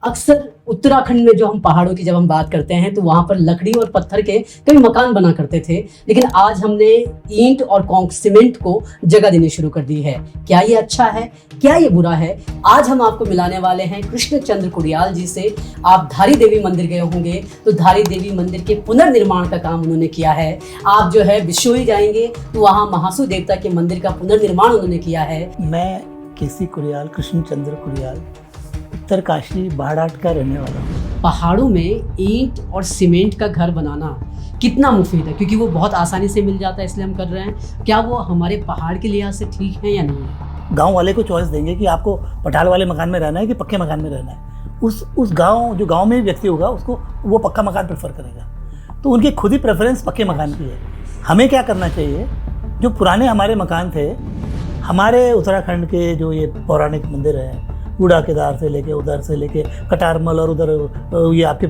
अक्सर उत्तराखंड में जो हम पहाड़ों की जब हम बात करते हैं तो वहां पर लकड़ी और पत्थर के कई मकान बना करते थे, लेकिन आज हमने ईंट और सीमेंट को जगह देनी शुरू कर दी है। क्या ये अच्छा है, क्या ये बुरा है? आज हम आपको मिलाने वाले हैं कृष्ण चंद्र कुडियाल जी से। आप धारी देवी मंदिर गए होंगे तो धारी देवी मंदिर के पुनर्निर्माण का काम उन्होंने किया है। आप जो है बिशोई जाएंगे तो वहाँ महासू देवता के मंदिर का पुनर्निर्माण उन्होंने किया है। मैं केसी कुडियाल, कृष्ण चंद्र कुडियाल, उत्तरकाशी बाड़ाट का रहने वाला हूँ। पहाड़ों में ईंट और सीमेंट का घर बनाना कितना मुफीद है, क्योंकि वो बहुत आसानी से मिल जाता है, इसलिए हम कर रहे हैं। क्या वो हमारे पहाड़ के लिहाज से ठीक है या नहीं है? गांव वाले को चॉइस देंगे कि आपको पठाल वाले मकान में रहना है कि पक्के मकान में रहना है। उस गांव जो गांव में व्यक्ति होगा उसको वो पक्का मकान प्रेफर करेगा, तो उनकी खुद ही प्रेफरेंस पक्के मकान की है। हमें क्या करना चाहिए, जो पुराने हमारे मकान थे, हमारे उत्तराखंड के जो ये पौराणिक मंदिर हैं, बूढ़ा केदार से लेके उधर से लेके कटारमल और उधर ये आपके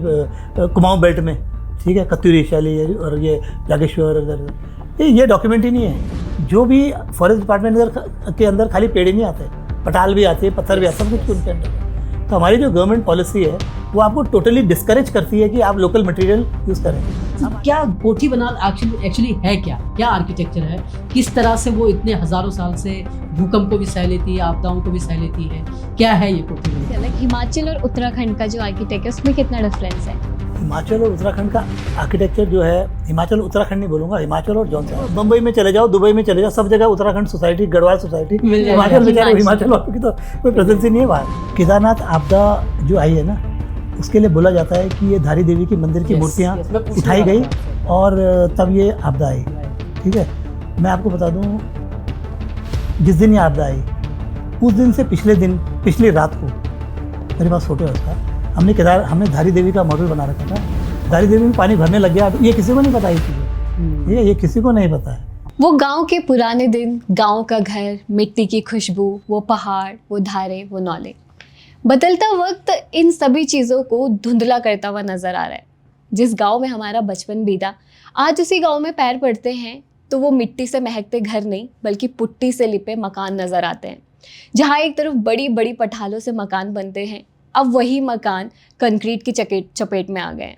कुमाऊं बेल्ट में, ठीक है, कत्यूरी शैली और ये जागेश्वर, उधर ये डॉक्यूमेंट ही नहीं है। जो भी फॉरेस्ट डिपार्टमेंट के अंदर खाली पेड़ ही नहीं आते, पटाल भी आते हैं, पत्थर भी आते हैं, सब कुछ उनके अंदर है। तो हमारी जो गवर्नमेंट पॉलिसी है वो आपको टोटली डिस्करेज करती है कि आप लोकल मटेरियल यूज़ करें। क्या कोठी बनाल एक्चुअली है, क्या आर्किटेक्चर है? किस तरह से वो इतने हजारों साल से भूकंप को भी सह लेती है, आपदाओं को भी सह लेती है? क्या है ये कोठी बनाल? अलग हिमाचल और उत्तराखंड का जो आर्किटेक्ट है उसमें कितना डिफरेंस है? हिमाचल और उत्तराखंड का आर्किटेक्चर जो है, हिमाचल उत्तराखंड नहीं बोलूँगा, हिमाचल और जौनपुर, बम्बई में चले जाओ, दुबई में चले जाओ, सब जगह उत्तराखंड सोसाइटी, गढ़वाल सोसाइटी, हिमाचल में जाओ, हिमाचल वालों की तो कोई प्रेजेंस ही नहीं है बाहर। केदारनाथ आपदा जो आई है ना, उसके लिए बोला जाता है कि ये धारी देवी की मंदिर की मूर्तियाँ उठाई गई और तब ये आपदा आई। ठीक है, मैं आपको बता दूँ, जिस दिन ये आपदा आई उस दिन से पिछली रात को, मेरे पास फोटो है उसका, हमने धारी देवी का मॉडल बना रखा था। धारी देवी में पानी भरने लग गया, ये किसी को नहीं पता, ये किसी को नहीं पता है। वो गांव के पुराने दिन, गांव का घर, मिट्टी की खुशबू, वो पहाड़, वो धारे, वो नौले। बदलता वक्त इन सभी चीज़ों को धुंधला करता हुआ नजर आ रहा है। जिस गांव में हमारा बचपन बीता, आज उसी गांव में पैर पड़ते हैं तो वो मिट्टी से महकते घर नहीं बल्कि पुट्टी से लिपे मकान नजर आते हैं। जहाँ एक तरफ बड़ी बड़ी पठालों से मकान बनते हैं, अब वही मकान कंक्रीट की चपेट में आ गए हैं।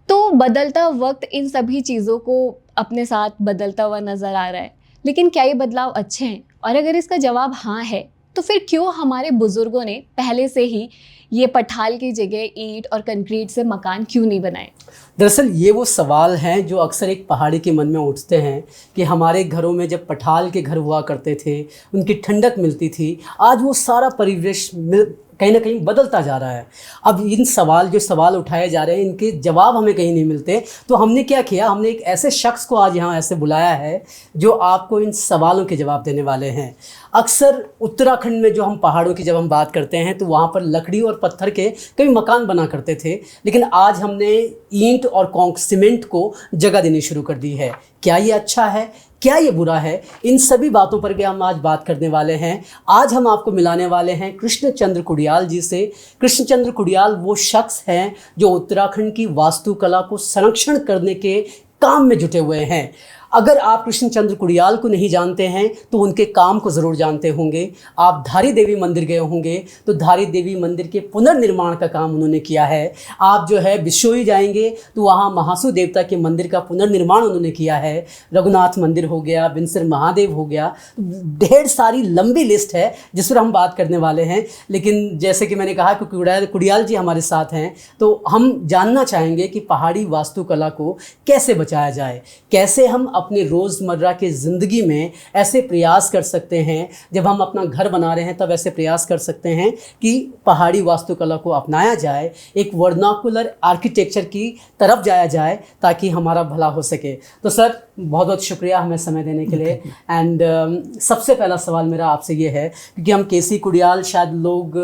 तो बदलता वक्त इन सभी चीज़ों को अपने साथ बदलता हुआ नज़र आ रहा है, लेकिन क्या ये बदलाव अच्छे हैं? और अगर इसका जवाब हाँ है तो फिर क्यों हमारे बुजुर्गों ने पहले से ही ये पठाल की जगह ईंट और कंक्रीट से मकान क्यों नहीं बनाए? दरअसल ये वो सवाल हैं जो अक्सर एक पहाड़ी के मन में उठते हैं कि हमारे घरों में जब पठाल के घर हुआ करते थे, उनकी ठंडक मिलती थी, आज वो सारा परिवेश कहीं ना कहीं बदलता जा रहा है। अब इन जो सवाल उठाए जा रहे हैं, इनके जवाब हमें कहीं नहीं मिलते। तो हमने क्या किया, हमने एक ऐसे शख्स को आज यहाँ ऐसे बुलाया है जो आपको इन सवालों के जवाब देने वाले हैं। अक्सर उत्तराखंड में जो हम पहाड़ों की जब हम बात करते हैं तो वहाँ पर लकड़ी और पत्थर के कई मकान बना करते थे, लेकिन आज हमने ईंट और सीमेंट को जगह देनी शुरू कर दी है। क्या ये अच्छा है, क्या ये बुरा है? इन सभी बातों पर भी हम आज बात करने वाले हैं। आज हम आपको मिलाने वाले हैं कृष्ण चंद्र कुडियाल जी से। कृष्ण चंद्र कुडियाल वो शख्स हैं जो उत्तराखंड की वास्तुकला को संरक्षण करने के काम में जुटे हुए हैं। अगर आप कृष्ण चंद्र कुडियाल को नहीं जानते हैं तो उनके काम को ज़रूर जानते होंगे। आप धारी देवी मंदिर गए होंगे तो धारी देवी मंदिर के पुनर्निर्माण का काम उन्होंने किया है। आप जो है बिशोई जाएंगे तो वहाँ महासू देवता के मंदिर का पुनर्निर्माण उन्होंने किया है। रघुनाथ मंदिर हो गया, बिनसर महादेव हो गया, ढेर सारी लंबी लिस्ट है जिस पर हम बात करने वाले हैं। लेकिन जैसे कि मैंने कहा कि कुडियाल जी हमारे साथ हैं, तो हम जानना चाहेंगे कि पहाड़ी वास्तुकला को कैसे बचाया जाए, कैसे हम अपने रोज़मर्रा के ज़िंदगी में ऐसे प्रयास कर सकते हैं, जब हम अपना घर बना रहे हैं तब ऐसे प्रयास कर सकते हैं कि पहाड़ी वास्तुकला को अपनाया जाए, एक वर्नाकुलर आर्किटेक्चर की तरफ जाया जाए ताकि हमारा भला हो सके। तो सर, बहुत बहुत शुक्रिया हमें समय देने के लिए। एंड सबसे पहला सवाल मेरा आपसे ये है, क्योंकि हम केसी कुडियाल शायद लोग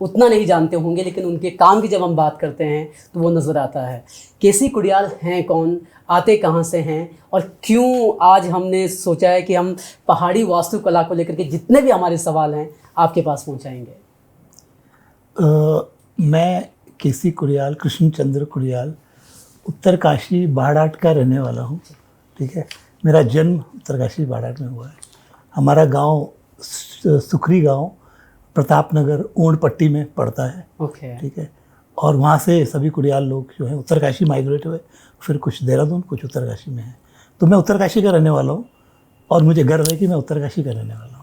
उतना नहीं जानते होंगे, लेकिन उनके काम की जब हम बात करते हैं तो वो नज़र आता है। केसी कुडियाल हैं कौन, आते कहाँ से हैं, और क्यों आज हमने सोचा है कि हम पहाड़ी वास्तुकला को लेकर के जितने भी हमारे सवाल हैं आपके पास पहुँचाएंगे? मैं केसी कुडियाल, कृष्ण चंद्र कुडियाल, उत्तरकाशी बाड़ाट का रहने वाला हूँ। ठीक है, मेरा जन्म उत्तरकाशी बाड़ाट में हुआ है। हमारा गांव सुखरी गांव प्रताप नगर ऊंट पट्टी में पड़ता है, ओके। ठीक है। और वहाँ से सभी कुड़ियाल लोग जो हैं उत्तरकाशी माइग्रेट हुए, फिर कुछ देहरादून, कुछ उत्तरकाशी में है। तो मैं उत्तरकाशी का रहने वाला हूँ और मुझे गर्व है कि मैं उत्तरकाशी का रहने वाला हूँ।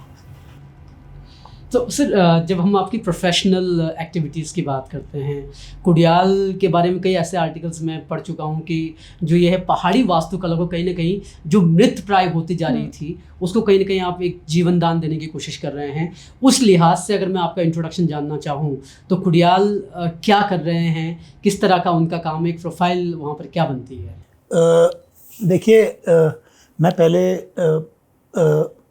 तो सर जब हम आपकी प्रोफेशनल एक्टिविटीज़ की बात करते हैं, कुडियाल के बारे में कई ऐसे आर्टिकल्स मैं पढ़ चुका हूँ कि जो ये है पहाड़ी वास्तुकला को कहीं ना कहीं जो मृत प्राय होती जा रही थी उसको कहीं ना कहीं आप एक जीवन दान देने की कोशिश कर रहे हैं। उस लिहाज से अगर मैं आपका इंट्रोडक्शन जानना चाहूँ तो कुडियाल क्या कर रहे हैं, किस तरह का उनका काम, एक प्रोफाइल वहाँ पर क्या बनती है? देखिए, मैं पहले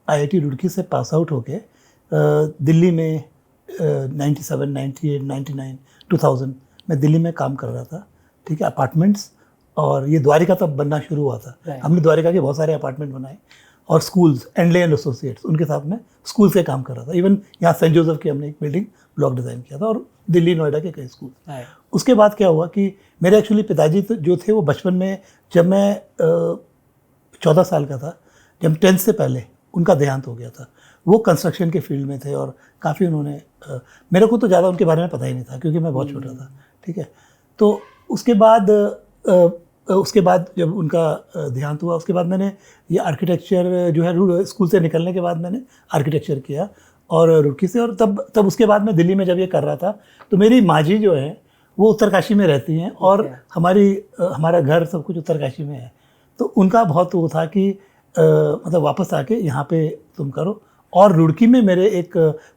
IIT रुड़की से पास आउट होके दिल्ली में 97, 98, 99, 2000 मैं दिल्ली में काम कर रहा था, ठीक है, अपार्टमेंट्स। और ये द्वारिका तब बनना शुरू हुआ था। हमने द्वारिका के बहुत सारे अपार्टमेंट बनाए और स्कूल्स, एंडले एंड एसोसिएट्स, उनके साथ में स्कूल से काम कर रहा था। इवन यहाँ सेंट जोसेफ की हमने एक बिल्डिंग ब्लॉक डिज़ाइन किया था और दिल्ली नोएडा के कई स्कूल। उसके बाद क्या हुआ कि मेरे एक्चुअली पिताजी जो थे वो बचपन में, जब मैं 14 साल का था, जब 10th से पहले उनका देहांत हो गया था। वो कंस्ट्रक्शन के फील्ड में थे और काफ़ी उन्होंने मेरे को तो ज़्यादा उनके बारे में पता ही नहीं था क्योंकि मैं बहुत छोटा था, ठीक है। तो उसके बाद जब उनका देहांत हुआ, उसके बाद मैंने ये आर्किटेक्चर जो है स्कूल से निकलने के बाद मैंने आर्किटेक्चर किया और रुड़की से। और तब उसके बाद मैं दिल्ली में जब ये कर रहा था तो मेरी माँ जी जो है वो उत्तरकाशी में रहती हैं और हमारा घर सब कुछ उत्तरकाशी में है। तो उनका बहुत वो था कि मतलब वापस आके यहाँ पे तुम करो। और रुड़की में मेरे एक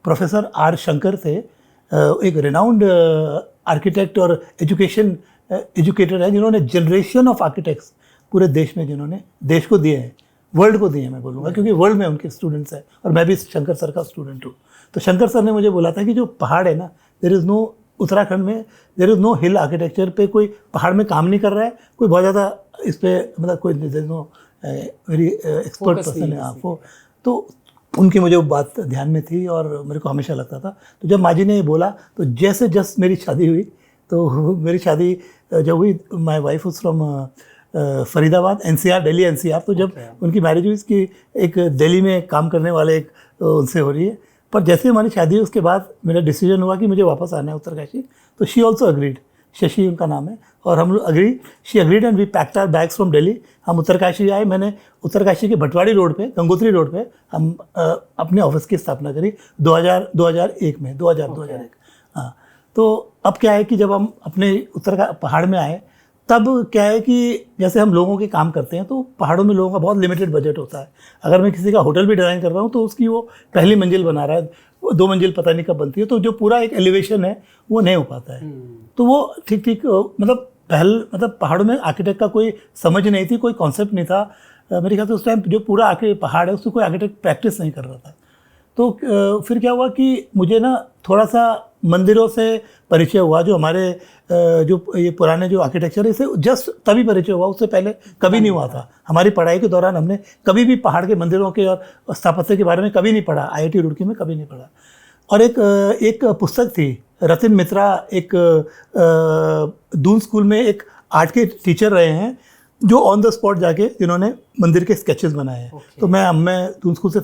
प्रोफेसर आर शंकर थे, एक रिनाउंड आर्किटेक्ट और एजुकेटर है, जिन्होंने जनरेशन ऑफ आर्किटेक्ट्स पूरे देश में, जिन्होंने देश को दिए हैं, वर्ल्ड को दिए हैं मैं बोलूँगा, क्योंकि वर्ल्ड में उनके स्टूडेंट्स हैं और मैं भी शंकर सर का स्टूडेंट हूँ। तो शंकर सर ने मुझे बोला था कि जो पहाड़ है ना, देयर इज़ नो, उत्तराखंड में there is no hill architecture पे कोई पहाड़ में काम नहीं कर रहा है, कोई बहुत ज़्यादा इस पर मतलब कोई there is no very expert person है आपको। तो उनकी मुझे वो बात ध्यान में थी और मेरे को हमेशा लगता था। तो जब माँ जी ने ये बोला तो जैसे जस्ट मेरी शादी हुई, तो मेरी शादी जब हुई, माई वाइफ उस from Faridabad, NCR, Delhi NCR। तो जब उनकी मैरिज हुई, इसकी एक दिल्ली में काम करने वाले एक उनसे हो रही है। पर जैसे हमारी शादी हुई उसके बाद मेरा डिसीजन हुआ कि मुझे वापस आना है उत्तरकाशी। तो शी ऑल्सो अग्रीड, शशि उनका नाम है, और हम लोग she agreed and we packed our bags from Delhi. हम उत्तरकाशी आए। मैंने उत्तरकाशी के भटवाड़ी रोड पे, गंगोत्री रोड पे हम अपने ऑफिस की स्थापना करी 2001 में, 2001। हाँ, तो अब क्या है कि जब हम अपने पहाड़ में आए, तब क्या है कि जैसे हम लोगों के काम करते हैं तो पहाड़ों में लोगों का बहुत लिमिटेड बजट होता है। अगर मैं किसी का होटल भी डिज़ाइन कर रहा हूँ तो उसकी वो पहली मंजिल बना रहा है, 2 मंजिल पता नहीं कब बनती है, तो जो पूरा एक एलिवेशन है वो नहीं हो पाता है। तो वो ठीक मतलब पहाड़ों में आर्किटेक्ट का कोई समझ नहीं थी, कोई कॉन्सेप्ट नहीं था। मेरे ख्याल से उस टाइम जो पूरा पहाड़ है उसको कोई आर्किटेक्ट प्रैक्टिस नहीं कर रहा था। तो फिर क्या हुआ कि मुझे ना थोड़ा सा मंदिरों से परिचय हुआ। जो हमारे जो ये पुराने जो आर्किटेक्चर है, इससे जस्ट तभी परिचय हुआ, उससे पहले कभी नहीं हुआ था। हमारी पढ़ाई के दौरान हमने कभी भी पहाड़ के मंदिरों के और स्थापत्य के बारे में कभी नहीं पढ़ा, IIT रुड़की में कभी नहीं पढ़ा। और एक पुस्तक थी, रतिन मित्रा एक दून स्कूल में एक आर्ट के टीचर रहे हैं, जो ऑन द स्पॉट जाके जिन्होंने मंदिर के स्केचेस बनाए हैं। तो मैं दून स्कूल से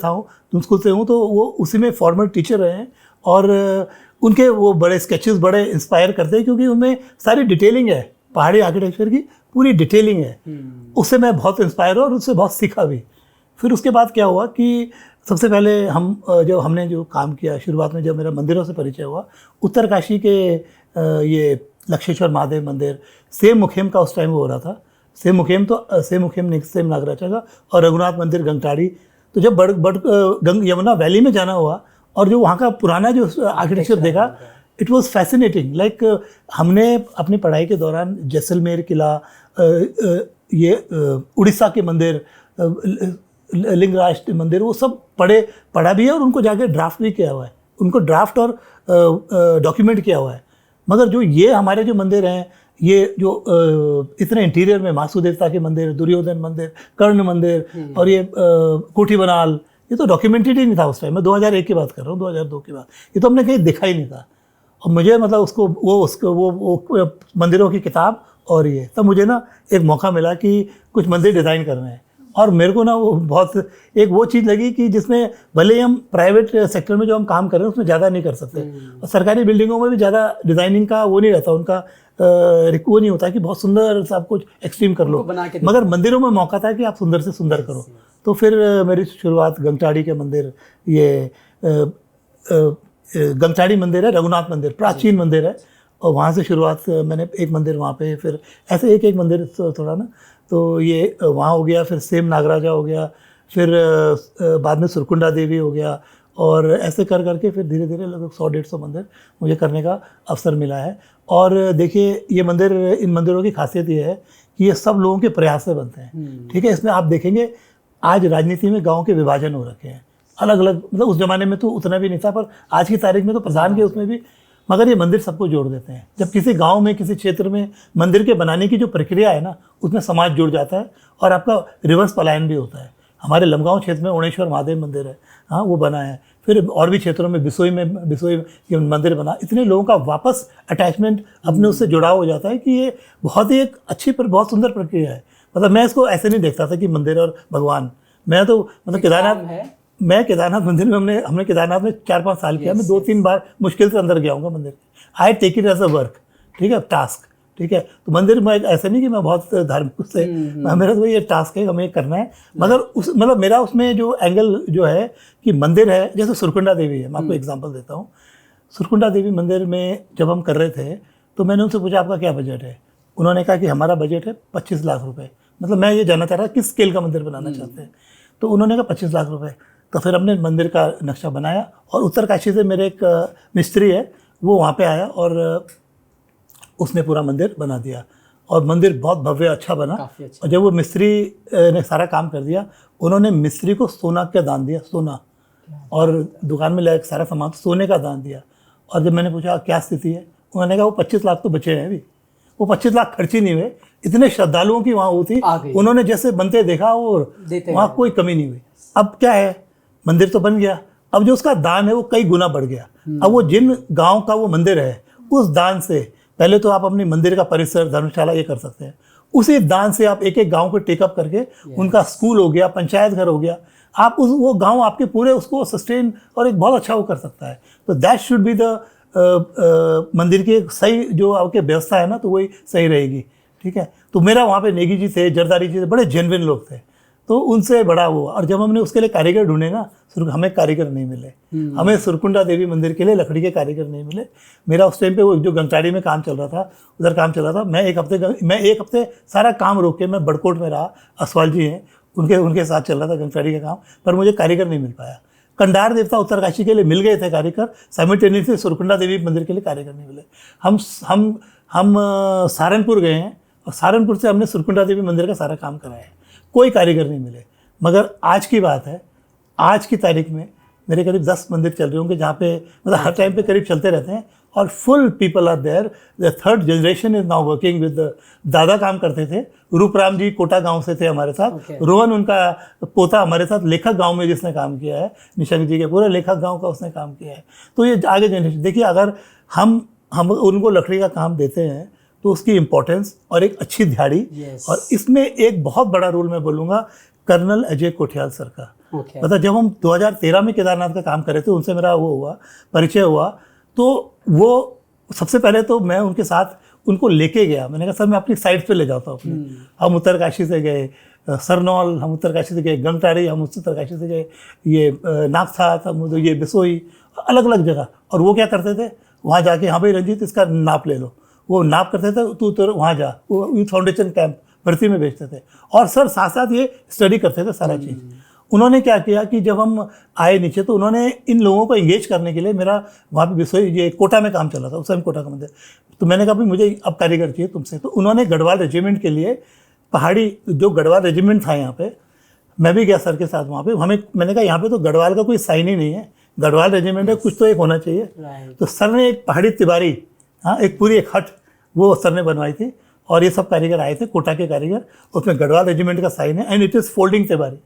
हूँ, तो वो उसी में फॉर्मल टीचर रहे हैं और उनके वो बड़े स्केचेस बड़े इंस्पायर करते हैं, क्योंकि उनमें सारी डिटेलिंग है, पहाड़ी आर्किटेक्चर की पूरी डिटेलिंग है। उससे मैं बहुत इंस्पायर हुआ और उससे बहुत सीखा भी। फिर उसके बाद क्या हुआ कि सबसे पहले हमने जो काम किया, शुरुआत में जब मेरा मंदिरों से परिचय हुआ, उत्तरकाशी के ये लक्षेश्वर महादेव मंदिर, सेम मुखेम का उस टाइम वो हो रहा था, सेम मुखेम निक्सेम नागराजा का, और रघुनाथ मंदिर गंगटाड़ी। तो जब यमुना वैली में जाना हुआ और जो वहाँ का पुराना जो आर्किटेक्चर देखा, इट वाज फैसिनेटिंग। लाइक हमने अपनी पढ़ाई के दौरान जैसलमेर किला, ये उड़ीसा के मंदिर, लिंगराज मंदिर, वो सब पढ़ा भी है और उनको जाके ड्राफ्ट भी किया हुआ है, उनको ड्राफ्ट और डॉक्यूमेंट किया हुआ है। मगर जो ये हमारे जो मंदिर हैं, ये जो इतने इंटीरियर में मासू देवता के मंदिर, दुर्योधन मंदिर, कर्ण मंदिर और ये कोठी बनाल, ये तो डॉक्यूमेंटेड ही नहीं था उस टाइम। मैं 2001 की बात कर रहा हूँ, 2002 की बात। ये तो हमने कहीं देखा ही नहीं था। और मुझे मतलब वो मंदिरों की किताब और ये तब मुझे ना एक मौका मिला कि कुछ मंदिर डिज़ाइन करने हैं। और मेरे को ना वो बहुत एक वो चीज़ लगी कि जिसमें भले ही हम प्राइवेट सेक्टर में जो हम काम कर रहे हैं उसमें ज़्यादा नहीं कर सकते, और सरकारी बिल्डिंगों में भी ज़्यादा डिज़ाइनिंग का वो नहीं रहता, उनका वो नहीं होता कि बहुत सुंदर सब कुछ एक्सट्रीम कर लो, मगर मंदिरों में मौका था कि आप सुंदर से सुंदर करो। तो फिर मेरी शुरुआत गंगटाड़ी के मंदिर, ये गंगटाड़ी मंदिर है, रघुनाथ मंदिर प्राचीन मंदिर है, और वहाँ से शुरुआत मैंने एक मंदिर वहाँ पे, फिर ऐसे एक एक मंदिर थोड़ा ना, तो ये वहाँ हो गया, फिर सेम नागराजा हो गया, फिर बाद में सुरकुंडा देवी हो गया, और ऐसे कर करके फिर धीरे धीरे लगभग 100-150 मंदिर मुझे करने का अवसर मिला है। और देखिए ये मंदिर, इन मंदिरों की खासियत ये है कि ये सब लोगों के प्रयास से बनते हैं, ठीक है। इसमें आप देखेंगे आज राजनीति में गाँव के विभाजन हो रखे हैं अलग अलग, मतलब उस ज़माने में तो उतना भी नहीं था, पर आज की तारीख में तो प्रधान के उसमें भी, मगर ये मंदिर सबको जोड़ देते हैं। जब किसी गांव में, किसी क्षेत्र में मंदिर के बनाने की जो प्रक्रिया है ना, उसमें समाज जुड़ जाता है और आपका रिवर्स पलायन भी होता है। हमारे लमगांव क्षेत्र में ओणेश्वर महादेव मंदिर है, हाँ वो बना है, फिर और भी क्षेत्रों में बिसोई ये मंदिर बना। इतने लोगों का वापस अटैचमेंट अपने उससे जुड़ाव हो जाता है कि ये बहुत ही एक अच्छी पर बहुत सुंदर प्रक्रिया है। मतलब मैं इसको ऐसे नहीं देखता था कि मंदिर और भगवान, मैं तो मतलब केदारनाथ मंदिर में हमने केदारनाथ में 4-5 साल किया। मैं 2-3 बार मुश्किल से अंदर गया हूँगा मंदिर। I take it as a work, ठीक है, टास्क, ठीक है। तो मंदिर में ऐसे नहीं कि मैं बहुत धार्मिक से, मेरा तो ये टास्क है, हमें करना है। मगर मतलब मेरा उसमें जो एंगल जो है कि मंदिर है, जैसे सुरकुंडा देवी है, मैं आपको एग्जांपल देता हूँ। सुरकुंडा देवी मंदिर में जब हम कर रहे थे तो मैंने उनसे पूछा आपका क्या बजट है। उन्होंने कहा कि हमारा बजट है 25 लाख रुपये। मतलब मैं ये जानना चाह रहा किस स्केल का मंदिर बनाना चाहते हैं, तो उन्होंने कहा 25 लाख रुपये। तो फिर हमने मंदिर का नक्शा बनाया, और उत्तरकाशी से मेरे एक मिस्त्री है, वो वहाँ पे आया और उसने पूरा मंदिर बना दिया, और मंदिर बहुत भव्य अच्छा बना। और जब वो मिस्त्री ने सारा काम कर दिया, उन्होंने मिस्त्री को सोना का दान दिया, सोना, और दुकान में लायक सारा सामान सोने का दान दिया। और जब मैंने पूछा क्या स्थिति है, उन्होंने कहा वो 25 लाख तो बचे हैं अभी, वो 25 लाख खर्च ही नहीं हुए। इतने श्रद्धालुओं की वहाँ होती, उन्होंने जैसे बनते देखा और वहाँ कोई कमी नहीं हुई। अब क्या है, मंदिर तो बन गया, अब जो उसका दान है वो कई गुना बढ़ गया। अब वो जिन गांव का वो मंदिर है, उस दान से पहले तो आप अपने मंदिर का परिसर, धर्मशाला ये कर सकते हैं, उसी दान से आप एक एक गांव को टेकअप करके उनका स्कूल हो गया, पंचायत घर हो गया, आप वो गांव आपके पूरे उसको सस्टेन और एक बहुत अच्छा वो कर सकता है। तो दैट शुड बी द मंदिर की सही जो आपके व्यवस्था है ना, तो वही सही रहेगी, ठीक है। तो मेरा वहाँ पे नेगी जी थे, जरदारी जी थे, बड़े जेन्युइन लोग थे, तो उनसे बड़ा वो। और जब हमने उसके लिए कारीगर ढूंढे ना, हमें कारीगर नहीं मिले, हमें सुरकुंडा देवी मंदिर के लिए लकड़ी के कारीगर नहीं मिले। मेरा उस टाइम पे वो जो गंगटाड़ी में काम चल रहा था, उधर काम चल रहा था, मैं एक हफ्ते सारा काम रोक के मैं बड़कोट में रहा, असवाल जी हैं, उनके साथ चल रहा था गंगटाड़ी का काम, पर मुझे कारीगर नहीं मिल पाया। कंडार देवता उत्तरकाशी के लिए मिल गए थे कारीगर, साइमल्टेनियसली सुरकुंडा देवी मंदिर के लिए कारीगर नहीं मिले। हम सहारनपुर गए हैं, और सहारनपुर से हमने सुरकुंडा देवी मंदिर का सारा काम कराया है, कोई कारीगर नहीं मिले। मगर आज की बात है, आज की तारीख में मेरे करीब 10 मंदिर चल रहे होंगे, जहाँ पे मतलब हर टाइम पे करीब चलते रहते हैं, और full people are there. The third generation is now working with, दादा काम करते थे, रूपराम जी कोटा गांव से थे हमारे साथ, रोहन उनका पोता हमारे साथ लेखक गांव में जिसने काम किया है, निशंक जी के पूरे लेखक गांव का उसने काम किया है। तो ये आगे जनरेशन, देखिए अगर हम उनको लकड़ी का काम देते हैं तो उसकी इम्पोर्टेंस और एक अच्छी दिहाड़ी, और इसमें एक बहुत बड़ा रोल मैं बोलूँगा कर्नल अजय कोठियाल सर का। मतलब जब हम 2013 में केदारनाथ का काम कर रहे थे, उनसे मेरा वो हुआ, परिचय हुआ, तो वो सबसे पहले तो मैं उनके साथ उनको लेके गया। मैंने कहा सर मैं अपनी साइड पे ले जाता हूँ अपने। हम उत्तरकाशी से गए सरनौल, हम उत्तरकाशी से गए गंगटाड़ी, हम उत्तरकाशी से गए ये नागसात, हम ये बिसोई, अलग अलग जगह। और वो क्या करते थे, वहाँ जाके हाँ भाई रंजीत इसका नाप ले लो, वो नाप करते थे, तू तो वहाँ जा, वो यूथ फाउंडेशन कैंप भर्ती में भेजते थे, और सर साथ साथ ये स्टडी करते थे सारा चीज़। उन्होंने क्या किया कि जब हम आए नीचे, तो उन्होंने इन लोगों को एंगेज करने के लिए, मेरा वहाँ पे विषय ये कोटा में काम चल रहा था उस टाइम, कोटा का मंदिर, तो मैंने कहा भाई मुझे अब कारीगर चाहिए तुमसे। तो उन्होंने गढ़वाल रेजिमेंट के लिए, पहाड़ी जो गढ़वाल रेजिमेंट था यहाँ पे, मैं भी गया सर के साथ वहाँ पे। मैंने कहा यहाँ पे तो गढ़वाल का कोई साइन ही नहीं है, गढ़वाल रेजिमेंट है, कुछ तो एक होना चाहिए। तो सर ने एक पहाड़ी तिवारी, हाँ एक पूरी एक हट वो सर ने बनवाई थी, और ये सब कारीगर आए थे, कोटा के कारीगर, उसमें गढ़वाल रेजिमेंट का साइन है, and it is folding Tiwari.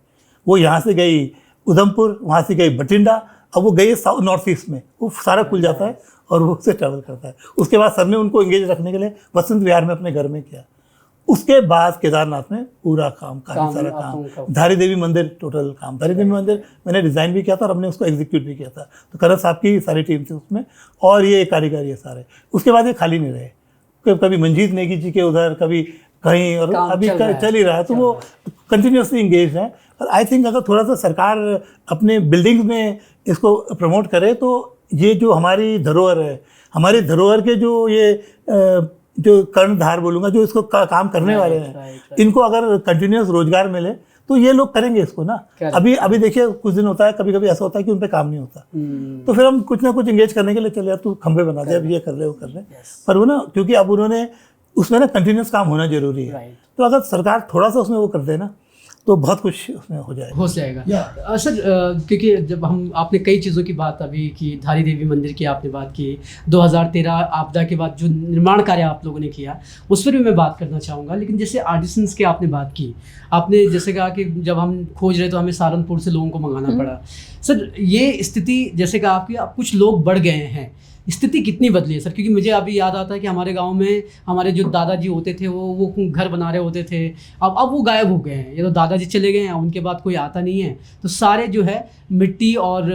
वो यहाँ से गई उधमपुर, वहाँ से गई बठिंडा, अब वो गई नॉर्थ ईस्ट में, वो सारा खुल जाता है और वो उससे ट्रैवल करता है। उसके बाद सर ने उनको एंगेज रखने के लिए वसंत विहार में अपने घर में किया। उसके बाद केदारनाथ में पूरा काफ़ी सारा आप लोगों काम, का। धारी देवी मंदिर टोटल काम, धारी देवी मंदिर मैंने डिज़ाइन भी किया था और हमने उसको एग्जीक्यूट भी किया था। तो करत साहब की सारी टीम थी उसमें, और ये कारीगर ये सारे। उसके बाद ये खाली नहीं रहे, कभी मंजीत नेगी जी के उधर, कभी कहीं, और काम अभी चल चल ही रहा है। तो वो कंटिन्यूसली इंगेज है। और आई थिंक अगर थोड़ा सा सरकार अपने बिल्डिंग्स में इसको प्रमोट करे तो ये जो हमारी धरोहर है, हमारी धरोहर के जो ये जो कर्णधार बोलूँगा, जो इसको काम करने वाले हैं, इनको अगर कंटिन्यूस रोजगार मिले तो ये लोग करेंगे इसको ना। अभी देखिए कुछ दिन होता है, कभी कभी ऐसा होता है कि उन पे काम नहीं होता, तो फिर हम कुछ ना कुछ इंगेज करने के लिए चले यार, तू खंभे बना दे, अब ये कर ले वो कर ले। पर वो ना, क्योंकि अब उन्होंने उसमें ना कंटिन्यूस काम होना जरूरी है, तो अगर सरकार थोड़ा सा उसमें वो कर दे ना तो बहुत कुछ उसमें हो जाएगा। सर क्योंकि जब हम आपने कई चीज़ों की बात अभी की, धारी देवी मंदिर की आपने बात की, 2013 आपदा के बाद जो निर्माण कार्य आप लोगों ने किया उस पर भी मैं बात करना चाहूँगा। लेकिन जैसे आर्टिसंस की आपने बात की, आपने जैसे कहा कि जब हम खोज रहे तो हमें सहारनपुर से लोगों को मंगाना पड़ा। सर ये स्थिति जैसे कहा आपकी, अब कुछ लोग बढ़ गए हैं, स्थिति कितनी बदली है सर? क्योंकि मुझे अभी याद आता है कि हमारे गांव में हमारे जो दादाजी होते थे वो घर बना रहे होते थे, अब वो गायब हो गए हैं। ये तो दादाजी चले गए हैं, उनके बाद कोई आता नहीं है, तो सारे जो है मिट्टी और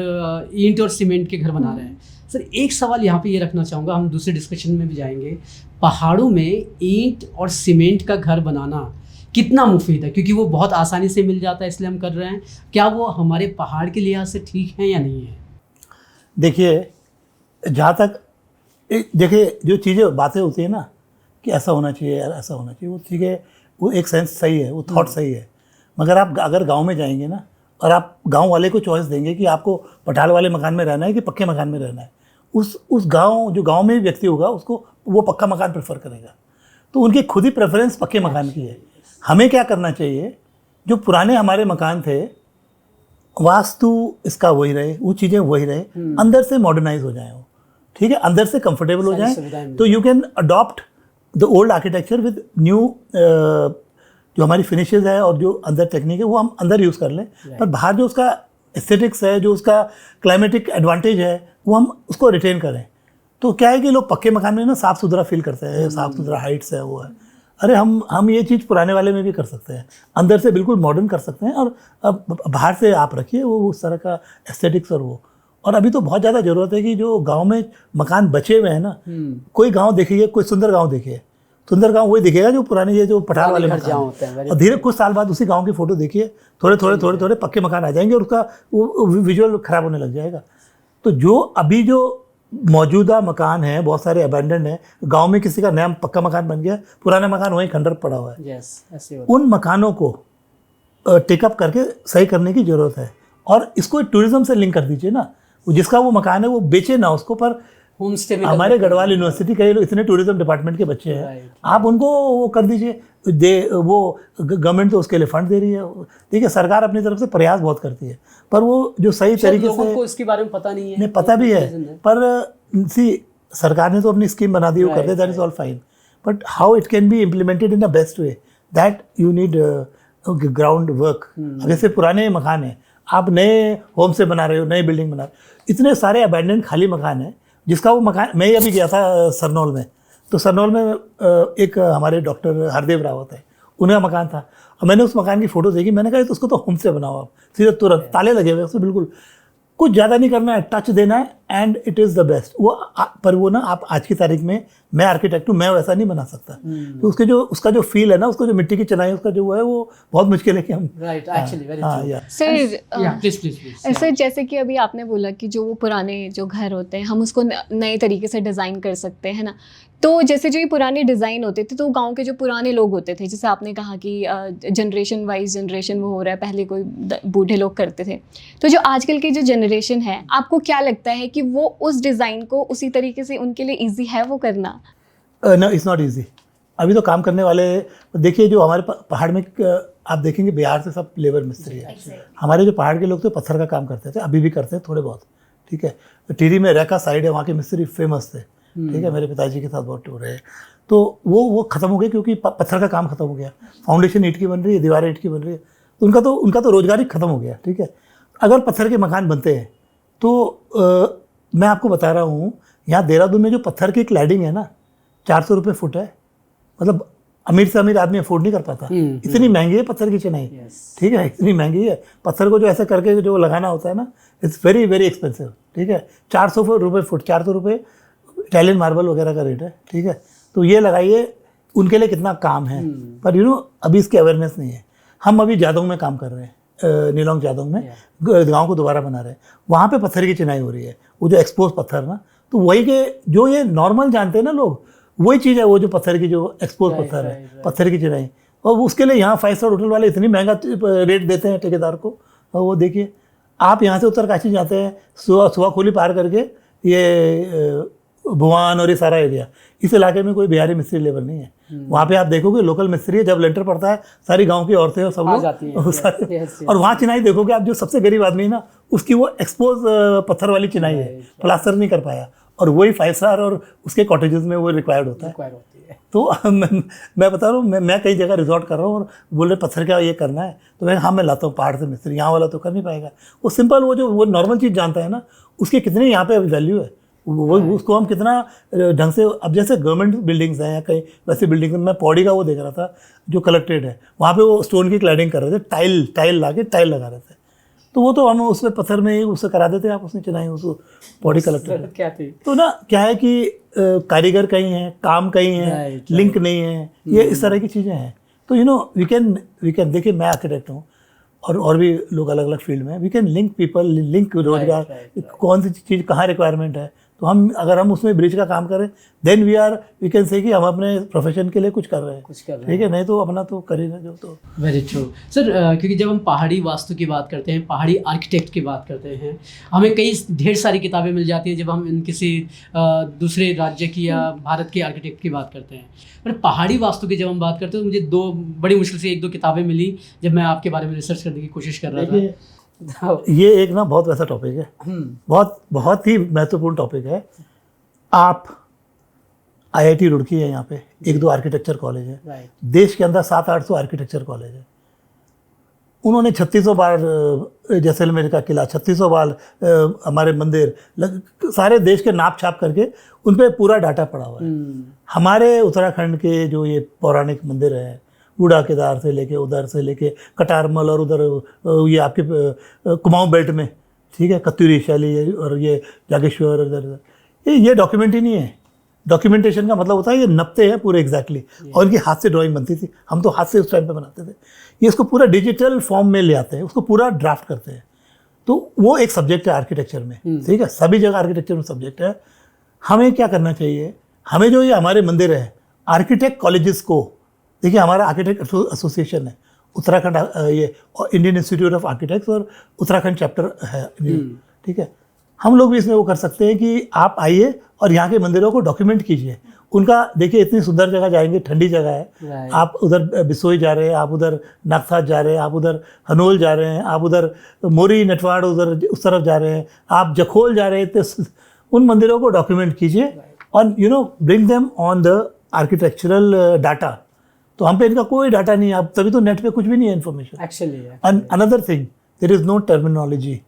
ईंट और सीमेंट के घर बना रहे हैं। सर एक सवाल यहाँ पे ये रखना चाहूँगा, हम दूसरे डिस्कशन में भी जाएंगे। पहाड़ों में ईंट और सीमेंट का घर बनाना कितना मुफीद है? क्योंकि वो बहुत आसानी से मिल जाता है इसलिए हम कर रहे हैं। क्या वो हमारे पहाड़ के लिहाज से ठीक है या नहीं है? देखिए, जहाँ तक देखिए जो चीज़ें बातें होती है ना कि ऐसा होना चाहिए यार, ऐसा होना चाहिए, वो ठीक है, वो एक सेंस सही है, वो थॉट सही है। मगर आप अगर गांव में जाएंगे ना और आप गांव वाले को चॉइस देंगे कि आपको पठाल वाले मकान में रहना है कि पक्के मकान में रहना है, उस गांव जो गांव में भी व्यक्ति होगा उसको वो पक्का मकान प्रेफर करेगा। तो उनकी खुद ही प्रेफरेंस पक्के मकान की है। हमें क्या करना चाहिए, जो पुराने हमारे मकान थे वास्तु इसका वही रहे, वो चीज़ें वही रहे, अंदर से मॉडर्नाइज हो जाए वो, ठीक है, अंदर से कंफर्टेबल हो जाए। तो you can adopt the old architecture with new जो हमारी फिनिशेज है और जो अंदर टेक्निक है वो हम अंदर यूज़ कर लें। पर बाहर जो उसका एस्थेटिक्स है, जो उसका क्लाइमेटिक एडवांटेज है, वो हम उसको रिटेन करें। तो क्या है कि लोग पक्के मकान में ना साफ़ सुथरा फील करते हैं, साफ़ सुथरा हाइट्स है, वो है। अरे हम ये चीज़ पुराने वाले में भी कर सकते हैं, अंदर से बिल्कुल मॉडर्न कर सकते हैं, और अब बाहर से आप रखिए वो उस तरह का एस्थेटिक्स और वो। और अभी तो बहुत ज़्यादा ज़रूरत है कि जो गांव में मकान बचे हुए हैं ना, कोई गांव देखिए, कोई सुंदर गांव देखिए, सुंदर गांव वही दिखेगा जो पुराने ये जो पठार वाले मकान होते हैं। और धीरे कुछ साल बाद उसी गांव की फ़ोटो देखिए, थोड़े पक्के मकान आ जाएंगे और उसका वो विजुअल ख़राब होने लग जाएगा। तो जो अभी जो मौजूदा मकान है बहुत सारे अबैंडन है, गांव में किसी का नया पक्का मकान बन गया, पुराना मकान वहीं खंडर पड़ा हुआ है, उन मकानों को टेकअप करके सही करने की ज़रूरत है। और इसको टूरिज्म से लिंक कर दीजिए ना, जिसका वो मकान है वो बेचे ना उसको, पर होम स्टे में। हमारे गढ़वाल यूनिवर्सिटी के लोग इतने टूरिज्म डिपार्टमेंट के बच्चे हैं, आप उनको वो कर दीजिए, वो गवर्नमेंट तो उसके लिए फंड दे रही है। ठीक है, सरकार अपनी तरफ से प्रयास बहुत करती है, पर वो जो सही तरीके से लोगों को इसके बारे में पता नहीं है। नहीं, पता भी है, पर सरकार ने तो अपनी स्कीम बना दी, वो कर दे, that is all fine, but how it can be implemented in the best way, that you need ground work. जैसे पुराने मकान है, आप नए होम से बना रहे हो, नई बिल्डिंग बना रहे हो, इतने सारे अबैंडन खाली मकान है, जिसका वो मकान, मैं अभी गया था सरनौल में, तो सरनौल में एक हमारे डॉक्टर हरदेव रावत है, उनका मकान था, और मैंने उस मकान की फ़ोटो देखी, मैंने कहा तो उसको तो होम से बनाओ आप, सीधे तुरंत ताले लगे हुए उसमें, बिल्कुल कुछ ज़्यादा नहीं करना है, टच देना है, and it is the best. वो पर वो ना आप आज की तारीख में, मैं आर्किटेक्ट हूँ, मैं वैसा नहीं बना सकता, तो उसका जो फील है ना, उसको जो मिट्टी की चनाई उसका जो है, वो बहुत मुश्किल है कि हम सर जैसे कि अभी आपने बोला कि जो वो पुराने जो घर होते हैं हम उसको नए तरीके से डिज़ाइन कर सकते हैं ना, तो जैसे जो ये पुराने डिज़ाइन होते थे, तो गांव के जो पुराने लोग होते थे, जैसे आपने कहा कि जनरेशन वाइज जनरेशन वो हो रहा है, पहले कोई बूढ़े लोग करते थे, तो जो आजकल की जो जनरेशन है, आपको क्या लगता है कि वो उस डिज़ाइन को उसी तरीके से उनके लिए ईजी है वो करना? No, it's not easy. अभी तो काम करने वाले देखिए, जो हमारे पहाड़ में आप देखेंगे बिहार से सब लेबर मिस्त्री है। हमारे जो पहाड़ के लोग तो पत्थर का काम करते थे, अभी भी करते हैं थोड़े बहुत, ठीक है। टिहरी में रेखा साइड है, वहाँ के मिस्त्री फेमस थे, ठीक है, मेरे पिताजी के साथ बहुत टूर है, तो वो ख़त्म हो गए क्योंकि पत्थर का काम खत्म हो गया, फाउंडेशन ईंट की बन रही है, दीवारें ईंट की बन रही है, तो उनका तो रोजगार ही खत्म हो गया, ठीक है। अगर पत्थर के मकान बनते हैं तो मैं आपको बता रहा हूँ, यहाँ देहरादून में जो पत्थर की क्लैडिंग है ना, 400 रुपये फुट है, मतलब अमीर से अमीर आदमी अफोर्ड नहीं कर पाता, इतनी महंगी है पत्थर की चिनाई। ठीक है, इतनी महंगी है पत्थर को जो ऐसे करके जो लगाना होता है ना, इट्स वेरी वेरी एक्सपेंसिव। ठीक है, 400 रुपये फुट, 400 रुपये इटालियन मार्बल वगैरह का रेट है। ठीक है, तो ये लगाइए उनके लिए कितना काम है। पर अभी इसकी अवेयरनेस नहीं है। हम अभी जादोंग में काम कर रहे हैं, नीलोंग जादोंग में गांव को दोबारा बना रहे हैं। वहाँ पे पत्थर की चिनाई हो रही है, वो जो एक्सपोज पत्थर ना, तो वही के जो ये नॉर्मल जानते हैं ना लोग, वही चीज़ है वो जो पत्थर की जो एक्सपोज पत्थर है, पत्थर की चिनाई। और उसके लिए यहाँ 5 स्टार होटल वाले इतनी महंगा रेट देते हैं ठेकेदार को। और वो देखिए, आप यहाँ से उत्तरकाशी जाते हैं, सुवाखोली पार करके ये भुवान और ये सारा एरिया, इस इलाके में कोई बिहारी मिस्त्री लेबर नहीं है। वहाँ पे आप देखोगे लोकल मिस्त्री है, जब लेंटर पड़ता है सारी गांव की औरतें और सब लोग और वहाँ चिनाई देखोगे आप, जो सबसे गरीब आदमी है ना, उसकी वो एक्सपोज पत्थर वाली चिनाई है, प्लास्टर नहीं कर पाया, और वही 5 स्टार और उसके कॉटेजेस में वो रिक्वायर्ड होता है। तो मैं बता रहा हूँ, मैं कई जगह रिजॉर्ट कर रहा हूँ और बोल रहे पत्थर क्या ये करना है, तो मैं लाता हूँ पहाड़ से मिस्त्री, यहाँ वाला तो कर नहीं पाएगा। वो सिंपल वो नॉर्मल चीज़ जानता है ना, उसकी कितनी यहाँ पे वैल्यू है, वो उसको हम कितना ढंग से। अब जैसे गवर्नमेंट बिल्डिंग्स हैं या कहीं वैसी बिल्डिंग्स में, मैं पौड़ी का वो देख रहा था जो कलेक्ट्रेट है, वहाँ पे वो स्टोन की क्लैडिंग कर रहे थे, टाइल ला के टाइल लगा रहे थे। तो वो तो हम उसमें पत्थर में ही उससे करा देते हैं, आप उसने चिनाई उसको पौड़ी कलेक्ट्रेट क्या थी। तो ना क्या है कि कारीगर कहीं हैं, काम कहीं हैं, लिंक नहीं है, ये इस तरह की चीज़ें हैं। तो वी कैन देखिए, मैं आर्किटेक्ट हूँ और भी लोग अलग अलग फील्ड में, we can link people, link रोजगार, कौन सी चीज़ कहाँ रिक्वायरमेंट है, तो अगर हम उसमें ब्रिज का काम करें, देन वी कैन से कि हम अपने प्रोफेशन के लिए कुछ कर रहे हैं। ठीक है, नहीं तो अपना तो कर ही ना जो। तो वेरी ट्रू सर, क्योंकि जब हम पहाड़ी वास्तु की बात करते हैं, पहाड़ी आर्किटेक्ट की बात करते हैं, हमें ढेर सारी किताबें मिल जाती हैं जब हम किसी दूसरे राज्य की या भारत के आर्किटेक्ट की बात करते हैं। पर पहाड़ी वास्तु की जब हम बात करते हैं, तो मुझे बड़ी मुश्किल से 1-2 किताबें मिली जब मैं आपके बारे में रिसर्च करने की कोशिश कर रहा था। ये एक ना बहुत वैसा टॉपिक है, बहुत ही महत्वपूर्ण टॉपिक है। आप IIT रुड़की है, यहाँ पे 1-2 आर्किटेक्चर कॉलेज है, देश के अंदर 700-800 आर्किटेक्चर कॉलेज है। उन्होंने 3600 बार जैसलमेर का किला, 3600 बार हमारे मंदिर, सारे देश के नाप छाप करके उन पर पूरा डाटा पड़ा हुआ है। हमारे उत्तराखंड के जो ये पौराणिक मंदिर हैं, बूढ़ा केदार से लेके उधर से लेके कटारमल और उधर ये आपके कुमाऊं बेल्ट में, ठीक है, कत्यूरी शैली और ये जागेश्वर, उधर ये डॉक्यूमेंट ही नहीं है। डॉक्यूमेंटेशन का मतलब होता है ये नपते हैं पूरे एग्जैक्टली, और इनकी हाथ से ड्राइंग बनती थी, हम तो हाथ से उस टाइम पे बनाते थे। ये इसको पूरा डिजिटल फॉर्म में ले आते हैं, उसको पूरा ड्राफ्ट करते हैं। तो वो एक सब्जेक्ट है आर्किटेक्चर में, ठीक है, सभी जगह आर्किटेक्चर में सब्जेक्ट है। हमें क्या करना चाहिए, हमें जो ये हमारे मंदिर है, आर्किटेक्ट कॉलेजेस को, देखिए हमारा आर्किटेक्ट एसोसिएशन है उत्तराखंड, ये इंडियन इंस्टीट्यूट ऑफ आर्किटेक्ट्स और उत्तराखंड चैप्टर है, ठीक है। हम लोग भी इसमें वो कर सकते हैं कि आप आइए और यहाँ के मंदिरों को डॉक्यूमेंट कीजिए। उनका देखिए, इतनी सुंदर जगह जाएंगे, ठंडी जगह है, आप उधर बिसोई जा रहे हैं, आप उधर नागसाथ जा रहे हैं, आप उधर हनोल जा रहे हैं, आप उधर मोरी नटवाड़ उधर उस तरफ जा रहे हैं, आप जखोल जा रहे हैं, तो उन मंदिरों को डॉक्यूमेंट कीजिए और bring them on the architectural data. तो हम पे इनका कोई डाटा नहीं है, अब तभी तो नेट पे कुछ भी नहीं है information actually. Another thing, there is no terminology.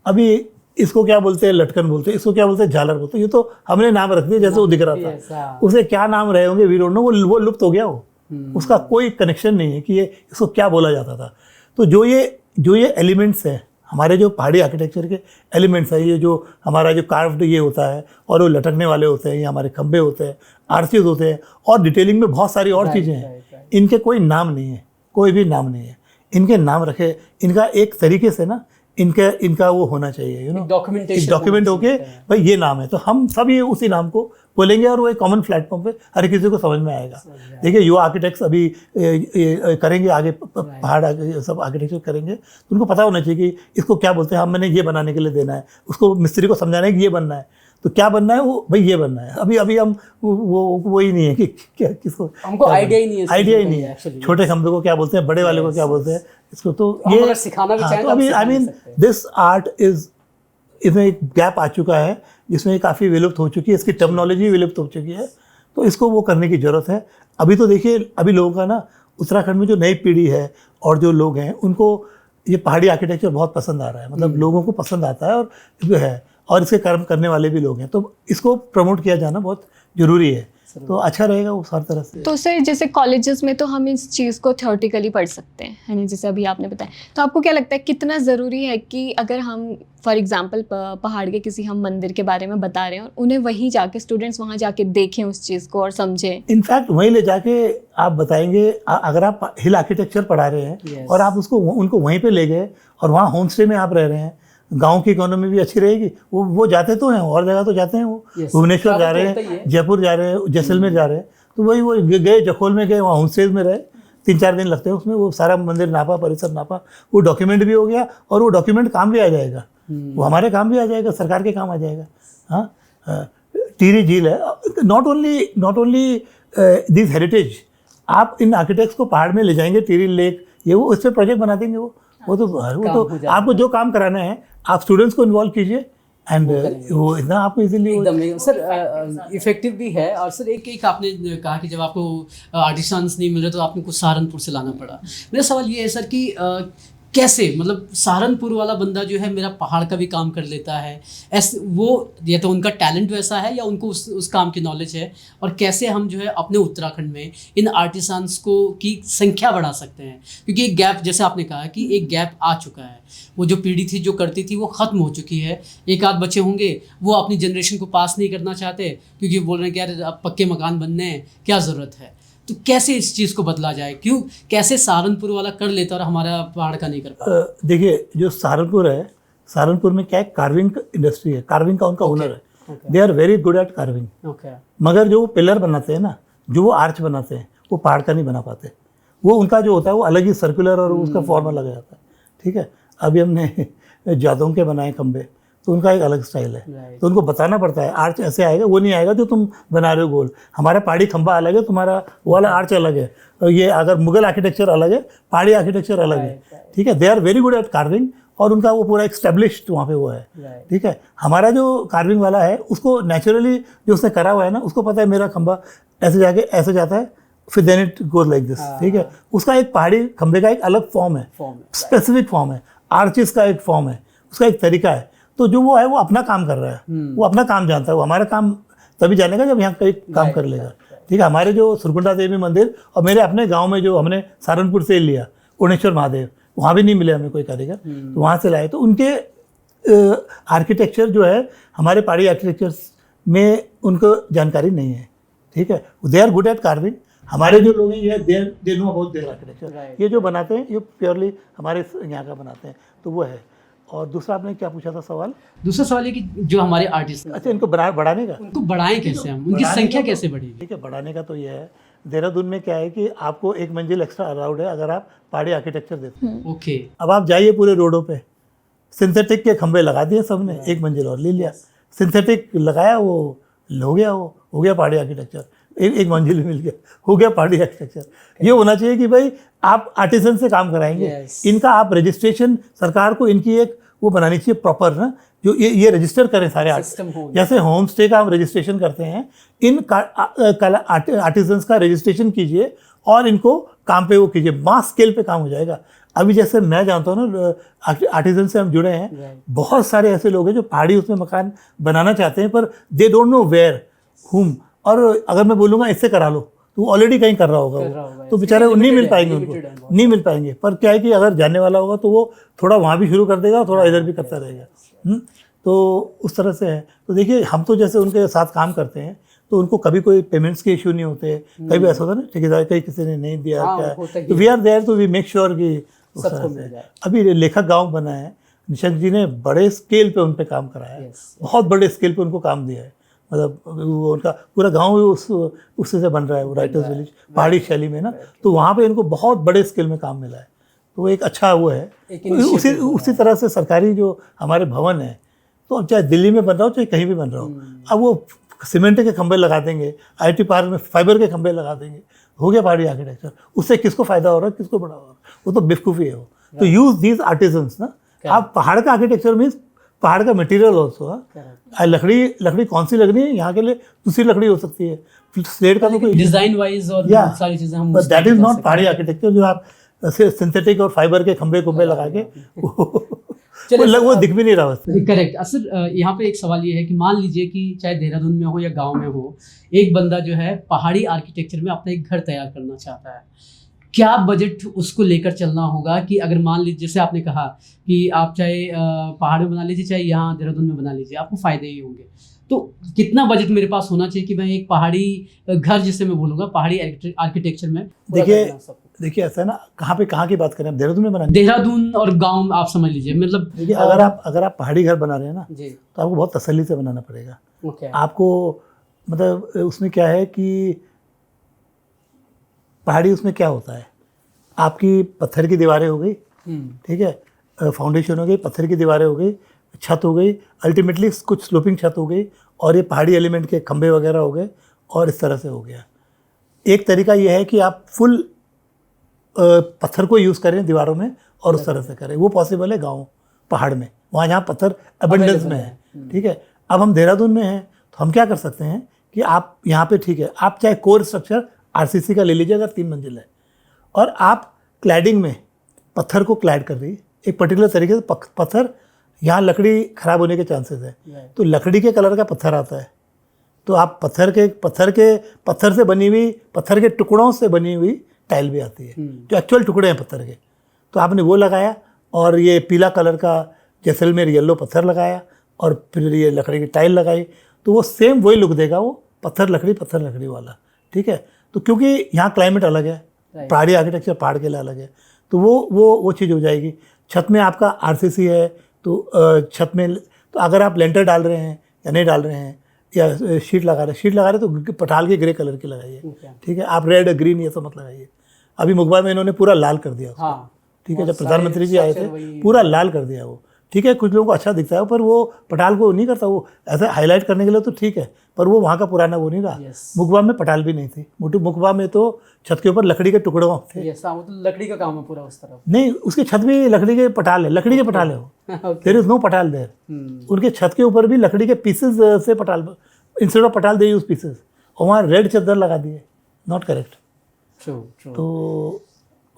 अभी इसको क्या बोलते हैं, लटकन बोलते हैं, इसको क्या बोलते हैं, झालर बोलते हैं। ये तो हमने नाम रख दिया जैसे वो दिख रहा था, उसे क्या नाम रहे होंगे वी डोंट नो, वो लुप्त हो गया, वो उसका कोई कनेक्शन नहीं है कि ये इसको क्या बोला जाता था। तो जो ये एलिमेंट्स हैं, हमारे जो पहाड़ी आर्किटेक्चर के एलिमेंट्स हैं, ये जो हमारा जो कार्व्ड ये होता है और वो लटकने वाले होते हैं, ये हमारे खंबे होते हैं, आर्चेज होते हैं, और डिटेलिंग में बहुत सारी और चीज़ें हैं। इनके कोई नाम नहीं है, कोई भी नाम नहीं है। इनके नाम रखे, इनका एक तरीके से ना इनका वो होना चाहिए, डॉक्यूमेंट होके भाई ये नाम है, तो हम सब ये उसी नाम को बोलेंगे और वो एक कॉमन प्लेटफॉर्म पे हर किसी को समझ में आएगा। देखिए युवा आर्किटेक्ट्स अभी करेंगे आगे, पहाड़ सब आर्किटेक्चर करेंगे, तो उनको पता होना चाहिए कि इसको क्या बोलते हैं, हम मैंने ये बनाने के लिए देना है, उसको मिस्त्री को समझाना है कि ये बनना है, तो क्या बनना है वो भाई ये बनना है। अभी हम वो ही नहीं है कि क्या, किसको हमको आइडिया ही नहीं है। छोटे खंबे को क्या बोलते हैं, बड़े वाले को क्या बोलते हैं, इसको तो ये सिखाना भी चाहिए। तो अभी I mean this art is, इसमें एक गैप आ चुका है जिसमें ये काफ़ी विलुप्त हो चुकी है, इसकी टर्मिनोलॉजी विलुप्त हो चुकी है, तो इसको वो करने की ज़रूरत है। अभी तो देखिए, अभी लोगों का ना उत्तराखंड में जो नई पीढ़ी है और जो लोग हैं, उनको ये पहाड़ी आर्किटेक्चर बहुत पसंद आ रहा है, मतलब लोगों को पसंद आता है और जो है, और इसके कर्म करने वाले भी लोग हैं, तो इसको प्रमोट किया जाना बहुत ज़रूरी है। तो अच्छा रहेगा वो हर तरह से। तो सर जैसे कॉलेजेस में तो हम इस चीज़ को थ्योरेटिकली पढ़ सकते हैं, है ना, जैसे अभी आपने बताया, तो आपको क्या लगता है कितना ज़रूरी है कि अगर हम फॉर एग्जांपल पहाड़ के किसी हम मंदिर के बारे में बता रहे हैं और उन्हें वहीं जाके स्टूडेंट्स वहाँ जाके देखें उस चीज़ को और समझें? इनफैक्ट वहीं ले जाके आप बताएंगे, अगर आप हिल आर्किटेक्चर पढ़ा रहे हैं Yes. और आप उनको वहीं पे ले गए और वहाँ होम स्टे में आप रह रहे हैं, गांव की इकोनॉमी भी अच्छी रहेगी। वो जाते तो हैं, और जगह तो जाते हैं, वो Yes. भुवनेश्वर जा रहे होता ही है। हैं, जयपुर जा रहे हैं, जैसलमेर जा रहे हैं, तो वही वो गए, जखोल में गए, वहाँ होम स्टेज में रहे, 3-4 दिन लगते हैं उसमें, वो सारा मंदिर नापा, परिसर नापा, वो डॉक्यूमेंट भी हो गया और वो डॉक्यूमेंट काम भी आ जाएगा, वो हमारे काम भी आ जाएगा, सरकार के काम आ जाएगा। हाँ, टिहरी झील है, नॉट ओनली दिस हेरिटेज, आप इन आर्किटेक्ट्स को पहाड़ में ले जाएंगे, टिहरी लेक, ये वो उस पर प्रोजेक्ट बना देंगे, वो तो आपको जो काम कराना है आप स्टूडेंट्स को इन्वॉल्व कीजिए एंड वो इतना आपको इजीली एकदम सर इफेक्टिव भी है। और सर एक आपने कहा कि जब आपको आर्टिसंस नहीं मिल रहे तो आपने कुछ सहारनपुर से लाना पड़ा। मेरा सवाल ये है सर कि कैसे, मतलब सहारनपुर वाला बंदा जो है मेरा पहाड़ का भी काम कर लेता है, ऐसे वो या तो उनका टैलेंट वैसा है या उनको उस काम की नॉलेज है, और कैसे हम जो है अपने उत्तराखंड में इन आर्टिसंस को की संख्या बढ़ा सकते हैं? क्योंकि एक गैप, जैसे आपने कहा कि एक गैप आ चुका है, वो जो पीढ़ी थी जो करती थी वो ख़त्म हो चुकी है। एक आध बच्चे होंगे वो अपनी जनरेशन को पास नहीं करना चाहते क्योंकि बोल रहे हैं कि यार अब पक्के मकान बनने हैं, क्या ज़रूरत है। तो कैसे इस चीज़ को बदला जाए, क्यों कैसे सहारनपुर वाला कर लेता और हमारा पहाड़ का नहीं कर पाता? देखिए, जो सहारनपुर है, सहारनपुर में क्या है, कार्विंग इंडस्ट्री है, कार्विंग का उनका हुनर है, they are very good at carving. मगर जो वो पिलर बनाते हैं ना, जो वो आर्च बनाते हैं, वो पहाड़ का नहीं बना पाते। वो उनका जो होता है वो अलग ही सर्कुलर और उसका फॉर्म अलग जाता है। ठीक है, अभी हमने जादों के बनाए खंबे, तो उनका एक अलग स्टाइल है, तो उनको बताना पड़ता है आर्च ऐसे आएगा, वो नहीं आएगा जो तुम बना रहे हो गोल। हमारा पहाड़ी खंबा अलग है, तुम्हारा वो वाला आर्च अलग है, और ये अगर मुगल आर्किटेक्चर अलग है, पहाड़ी आर्किटेक्चर अलग है। ठीक है, they are very good at carving, और उनका वो पूरा एस्टेब्लिश्ड वहाँ पे वो है। ठीक है, हमारा जो कार्विंग वाला है उसको नेचुरली जो उसने करा हुआ है ना, उसको पता है मेरा खंबा ऐसे जाके ऐसे जाता है, फिर then it goes like this. ठीक है, उसका एक पहाड़ी खंबे का एक अलग फॉर्म है, स्पेसिफिक फॉर्म है, आर्चिस का एक फॉर्म है, उसका एक तरीका है। तो जो वो है वो अपना काम कर रहा है, वो अपना काम जानता है, वो हमारा काम तभी जानेगा जब यहाँ कहीं काम कर लेगा। ठीक है, हमारे जो सुरकुंडा देवी मंदिर और मेरे अपने गांव में जो हमने सहारनपुर से लिया उड़नेश्वर महादेव, वहाँ भी नहीं मिले हमें कोई कारीगर, तो वहाँ से लाए। तो उनके आर्किटेक्चर जो है हमारे पहाड़ी आर्किटेक्चर में उनको जानकारी नहीं है। ठीक है, they are good at carving. हमारे जो लोग हैं ये they know about their architecture, ये जो बनाते हैं ये प्योरली हमारे यहाँ का बनाते हैं, तो वो है। और दूसरा आपने क्या पूछा था सवाल? दूसरा सवाल ये कि जो हमारे आर्टिस्ट, अच्छा, इनको बढ़ाने का, उनको बढ़ाएं कैसे हम, उनकी संख्या कैसे बढ़ेगी? ठीक है, बढ़ाने का तो ये है, देहरादून में क्या है कि आपको 1 मंजिल एक्स्ट्रा अलाउड है अगर आप पहाड़ी आर्किटेक्चर देते हैं। ओके, अब आप जाइए पूरे रोडों पे, सिंथेटिक के खंबे लगा दिए सबने, 1 मंजिल और ले लिया, सिंथेटिक लगाया, वो हो गया पहाड़ी आर्किटेक्चर, एक मंजिल मिल गया, हो गया पहाड़ी आर्किटेक्चर। ये होना चाहिए कि भाई आप आर्टिसन से काम कराएंगे, इनका आप रजिस्ट्रेशन, सरकार को इनकी एक वो बनानी चाहिए प्रॉपर ना, जो ये रजिस्टर करें सारे आर्टिस्ट, जैसे होम स्टे का हम रजिस्ट्रेशन करते हैं, इन आर्टिसंस का रजिस्ट्रेशन कीजिए और इनको काम पे वो कीजिए, मास स्केल पे काम हो जाएगा। अभी जैसे मैं जानता हूँ ना, आर्टिसन से हम जुड़े हैं, बहुत सारे ऐसे लोग हैं जो पहाड़ी उसमें मकान बनाना चाहते हैं, पर दे डोंट नो वेयर हुम, और अगर मैं बोलूँगा इससे करा लो तो वो ऑलरेडी कहीं कर रहा होगा वो, तो बेचारे नहीं मिल पाएंगे, उनको नहीं मिल पाएंगे। पर क्या है कि अगर जानने वाला होगा तो वो थोड़ा वहाँ भी शुरू कर देगा और थोड़ा इधर भी करता रहेगा। तो उस तरह से है। तो देखिए, हम तो जैसे उनके साथ काम करते हैं तो उनको कभी कोई पेमेंट्स के इशू नहीं होते, कभी ऐसा होता है ना ठेकेदार कहीं किसी ने नहीं दिया, क्या, तो we are there to we make sure कि अभी लेखक गाँव बना है, निशंक जी ने बड़े स्केल पे उन पर काम कराया है, बहुत बड़े स्केल पे उनको काम दिया है, मतलब वो उनका पूरा गांव उससे से बन रहा है, वो राइटर्स विलेज पहाड़ी शैली में ना, तो वहाँ पे इनको बहुत बड़े स्केल में काम मिला है, तो वो एक अच्छा वो है। उसी तरह से सरकारी जो हमारे भवन है, तो अब चाहे दिल्ली में बन रहा हो चाहे कहीं भी बन रहा हो, अब वो सीमेंट के खंभे लगा देंगे, IT पार्क में फाइबर के खंभे लगा देंगे, हो गया पहाड़ी आर्किटेक्चर। उससे किसको फायदा हो रहा है, किसको बड़ा हो रहा है, वो तो बेवकूफ़ी है वो। तो यूज दीज आर्टिजन्स ना, आप पहाड़ का आर्किटेक्चर मीन्स पहाड़ का मटेरियल ऑल्सो। लकड़ी कौन सी लगनी है यहाँ के लिए, दूसरी लकड़ी हो सकती है, स्लेट का तो कोई डिजाइन वाइज और सारी चीजें हम, दैट इज नॉट पहाड़ी आर्किटेक्चर, जो आप सिंथेटिक और फाइबर के खंभे लगा के वो दिख भी नहीं रहा बस। करेक्ट। असर यहाँ पे एक सवाल ये है कि मान लीजिए कि चाहे देहरादून में हो या गांव में हो, एक बंदा जो है पहाड़ी आर्किटेक्चर में अपना एक घर तैयार करना चाहता है, क्या बजट उसको लेकर चलना होगा? कि अगर मान लीजिए जैसे आपने कहा कि आप चाहे पहाड़ में बना लीजिए चाहे यहाँ देहरादून में बना लीजिए, आपको फ़ायदे ही होंगे, तो कितना बजट मेरे पास होना चाहिए कि मैं एक पहाड़ी घर, जिसे मैं बोलूँगा पहाड़ी आर्किटेक्चर में? देखिए ऐसा है ना, कहाँ की बात करें, देहरादून में बनाना, देहरादून और गांव आप समझ लीजिए, मतलब देखिए अगर आप पहाड़ी घर बना रहे हैं ना जी, तो आपको बहुत तसल्ली से बनाना पड़ेगा। ओके। आपको मतलब उसमें क्या है कि पहाड़ी उसमें क्या होता है, आपकी पत्थर की दीवारें हो गई, ठीक है, फाउंडेशन हो गई, पत्थर की दीवारें हो गई, छत हो गई, अल्टीमेटली कुछ स्लोपिंग छत हो गई, और ये पहाड़ी एलिमेंट के खंभे वगैरह हो गए, और इस तरह से हो गया। एक तरीका ये है कि आप फुल पत्थर को यूज़ करें दीवारों में और उस तरह से करें, वो पॉसिबल है गांव पहाड़ में, वहाँ जहाँ पत्थर अबंडेंस में है, ठीक है। अब हम देहरादून में हैं तो हम क्या कर सकते हैं कि आप यहाँ पे, ठीक है, आप चाहे कोर स्ट्रक्चर आरसीसी का ले लीजिए अगर 3 मंजिल है, और आप क्लैडिंग में पत्थर को क्लैड कर रही है एक पर्टिकुलर तरीके से, पत्थर यहाँ लकड़ी ख़राब होने के चांसेस है, तो लकड़ी के कलर का पत्थर आता है, तो आप पत्थर से बनी हुई, पत्थर के टुकड़ों से बनी हुई टाइल भी आती है, जो एक्चुअल टुकड़े हैं पत्थर के, तो आपने वो लगाया, और ये पीला कलर का जैसलमेर येलो पत्थर लगाया, और फिर ये लकड़ी की टाइल लगाई, तो वो सेम वही लुक देगा, वो पत्थर लकड़ी वाला, ठीक है। तो क्योंकि यहाँ क्लाइमेट अलग है, पहाड़ी आर्किटेक्चर पहाड़ के लिए अलग है, तो वो चीज़ हो जाएगी। छत में आपका आरसीसी है, तो छत में तो अगर आप लेंटर डाल रहे हैं या नहीं डाल रहे हैं, या शीट लगा रहे तो पठाल के ग्रे कलर की लगाइए, ठीक है। आप रेड ग्रीन ये सब मत लगाइए। अभी मुगबा में इन्होंने पूरा लाल कर दिया, ठीक है, जब प्रधानमंत्री जी आए थे पूरा लाल कर दिया वो, ठीक है। कुछ लोगों को अच्छा दिखता है, पर वो पठाल को नहीं करता, वो ऐसा हाईलाइट करने के लिए तो ठीक है, पर वो वहाँ का पुराना वो नहीं रहा। मुगबा में पठाल भी नहीं थी, मुगबा में तो छत के ऊपर लकड़ी के टुकड़ों थे, तो लकड़ी का काम है पूरा उस तरफ। नहीं, उसकी छत भी लकड़ी के पठाल है वो, देयर इज नो पठाल देयर। उनके छत के ऊपर भी लकड़ी के पीसेस से पठाल, इंस्टेड ऑफ पठाल दे यूज पीसेस, और वहाँ रेड चादर लगा दिए, नॉट करेक्ट। तो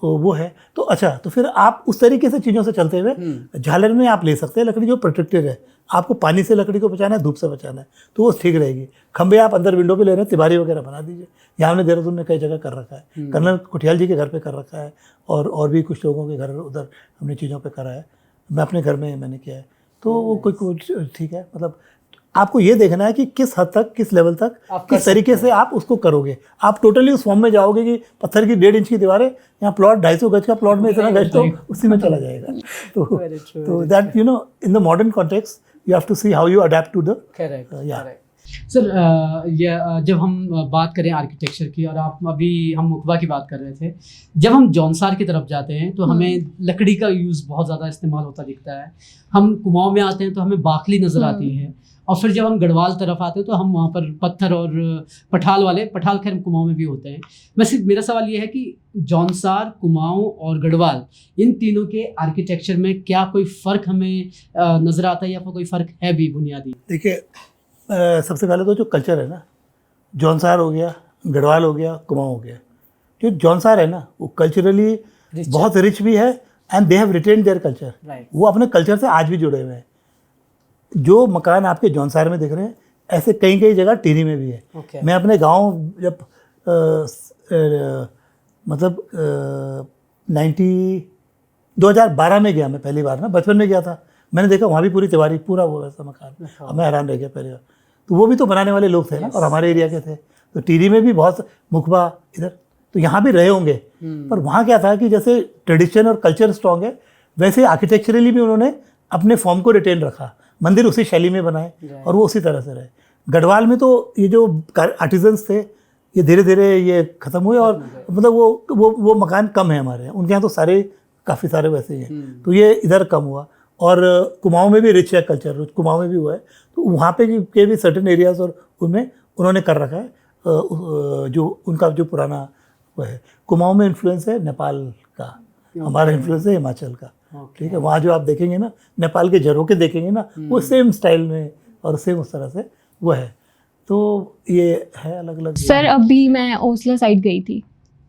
वो है। तो अच्छा, तो फिर आप उस तरीके से चीज़ों से चलते हुए झालर में आप ले सकते हैं लकड़ी जो प्रोटेक्टेड है, आपको पानी से लकड़ी को बचाना है, धूप से बचाना है, तो वो ठीक रहेगी। खंबे आप अंदर विंडो पे ले रहे हैं, तिबारी वगैरह बना दीजिए। यहाँ हमने देहरादून में कई जगह कर रखा है, कर्नल कुठियाल जी के घर पे कर रखा है, और भी कुछ लोगों के घर उधर हमने चीज़ों पे करा है। मैं अपने घर में मैंने किया है, तो वो कुछ ठीक है। मतलब आपको ये देखना है कि किस हद तक, किस लेवल तक, किस तरीके से आप उसको करोगे। आप टोटली उस फॉर्म में जाओगे कि पत्थर की 1.5 इंच की दीवारें, यहाँ प्लॉट 250 गज का प्लॉट में इतना गज, तो उसी में चला जाएगा। तो that in the modern context you have to see how you adapt to the. Sir जब हम बात करें आर्किटेक्चर की, और हम मुकबा की बात कर रहे थे, जब हम जौनसार की तरफ जाते हैं तो हमें लकड़ी का यूज़ बहुत ज़्यादा इस्तेमाल होता दिखता है। हम कुमाऊं में आते हैं तो हमें बाखली नज़र आती है, और फिर जब हम गढ़वाल तरफ आते हैं तो हम वहाँ पर पत्थर और पठाल खैर कुमाऊं में भी होते हैं। मेरा सवाल ये है कि जौनसार, कुमाऊं और गढ़वाल, इन तीनों के आर्किटेक्चर में क्या कोई फ़र्क हमें नज़र आता है, या फिर कोई फ़र्क है भी बुनियादी? देखिए, सबसे पहले तो जो कल्चर है ना, जौनसार हो गया, गढ़वाल हो गया, कुमाऊं हो गया। जो जौनसार है ना, वो कल्चरली बहुत रिच भी है, and they have retained their culture. वो अपने कल्चर से आज भी जुड़े हुए हैं। जो मकान आपके जौनसार में दिख रहे हैं, ऐसे कई जगह टिहरी में भी है। मैं अपने गांव जब मतलब 2012 में गया, मैं पहली बार ना, बचपन में गया था, मैंने देखा वहाँ भी पूरी तिवारी, पूरा वो वैसा मकान। अब मैं हैरान रह गया पहले बार। तो वो भी तो बनाने वाले लोग थे ना, और हमारे एरिया के थे। तो टिहरी में भी बहुत मुखबा इधर, तो यहाँ भी रहे होंगे। पर वहाँ क्या था कि जैसे ट्रेडिशन और कल्चर स्ट्रॉन्ग है, वैसे आर्किटेक्चरली भी उन्होंने अपने फॉर्म को रिटेन रखा, मंदिर उसी शैली में बनाए, और वो उसी तरह से रहे। गढ़वाल में तो ये जो आर्टिजन्स थे, ये धीरे धीरे ये ख़त्म हुए, और मतलब वो मकान कम है हमारे यहाँ। उनके यहाँ तो सारे काफ़ी सारे वैसे ही हैं, तो ये इधर कम हुआ। और कुमाऊं में भी रिच है कल्चर, कुमाऊं में भी हुआ है, तो वहाँ पे के भी सर्टेन एरियाज़ और उनमें उन्होंने कर रखा है। जो उनका जो पुराना वो है, कुमाऊं में इन्फ्लुएंस है नेपाल का, हमारा इन्फ्लुएंस है हिमाचल का, ठीक है। वहाँ जो आप देखेंगे ना, नेपाल के झरोके देखेंगे ना, वो सेम स्टाइल में और सेम उस तरह से वो है। तो ये है अलग अलग। सर अभी मैं ओसला साइड गई थी,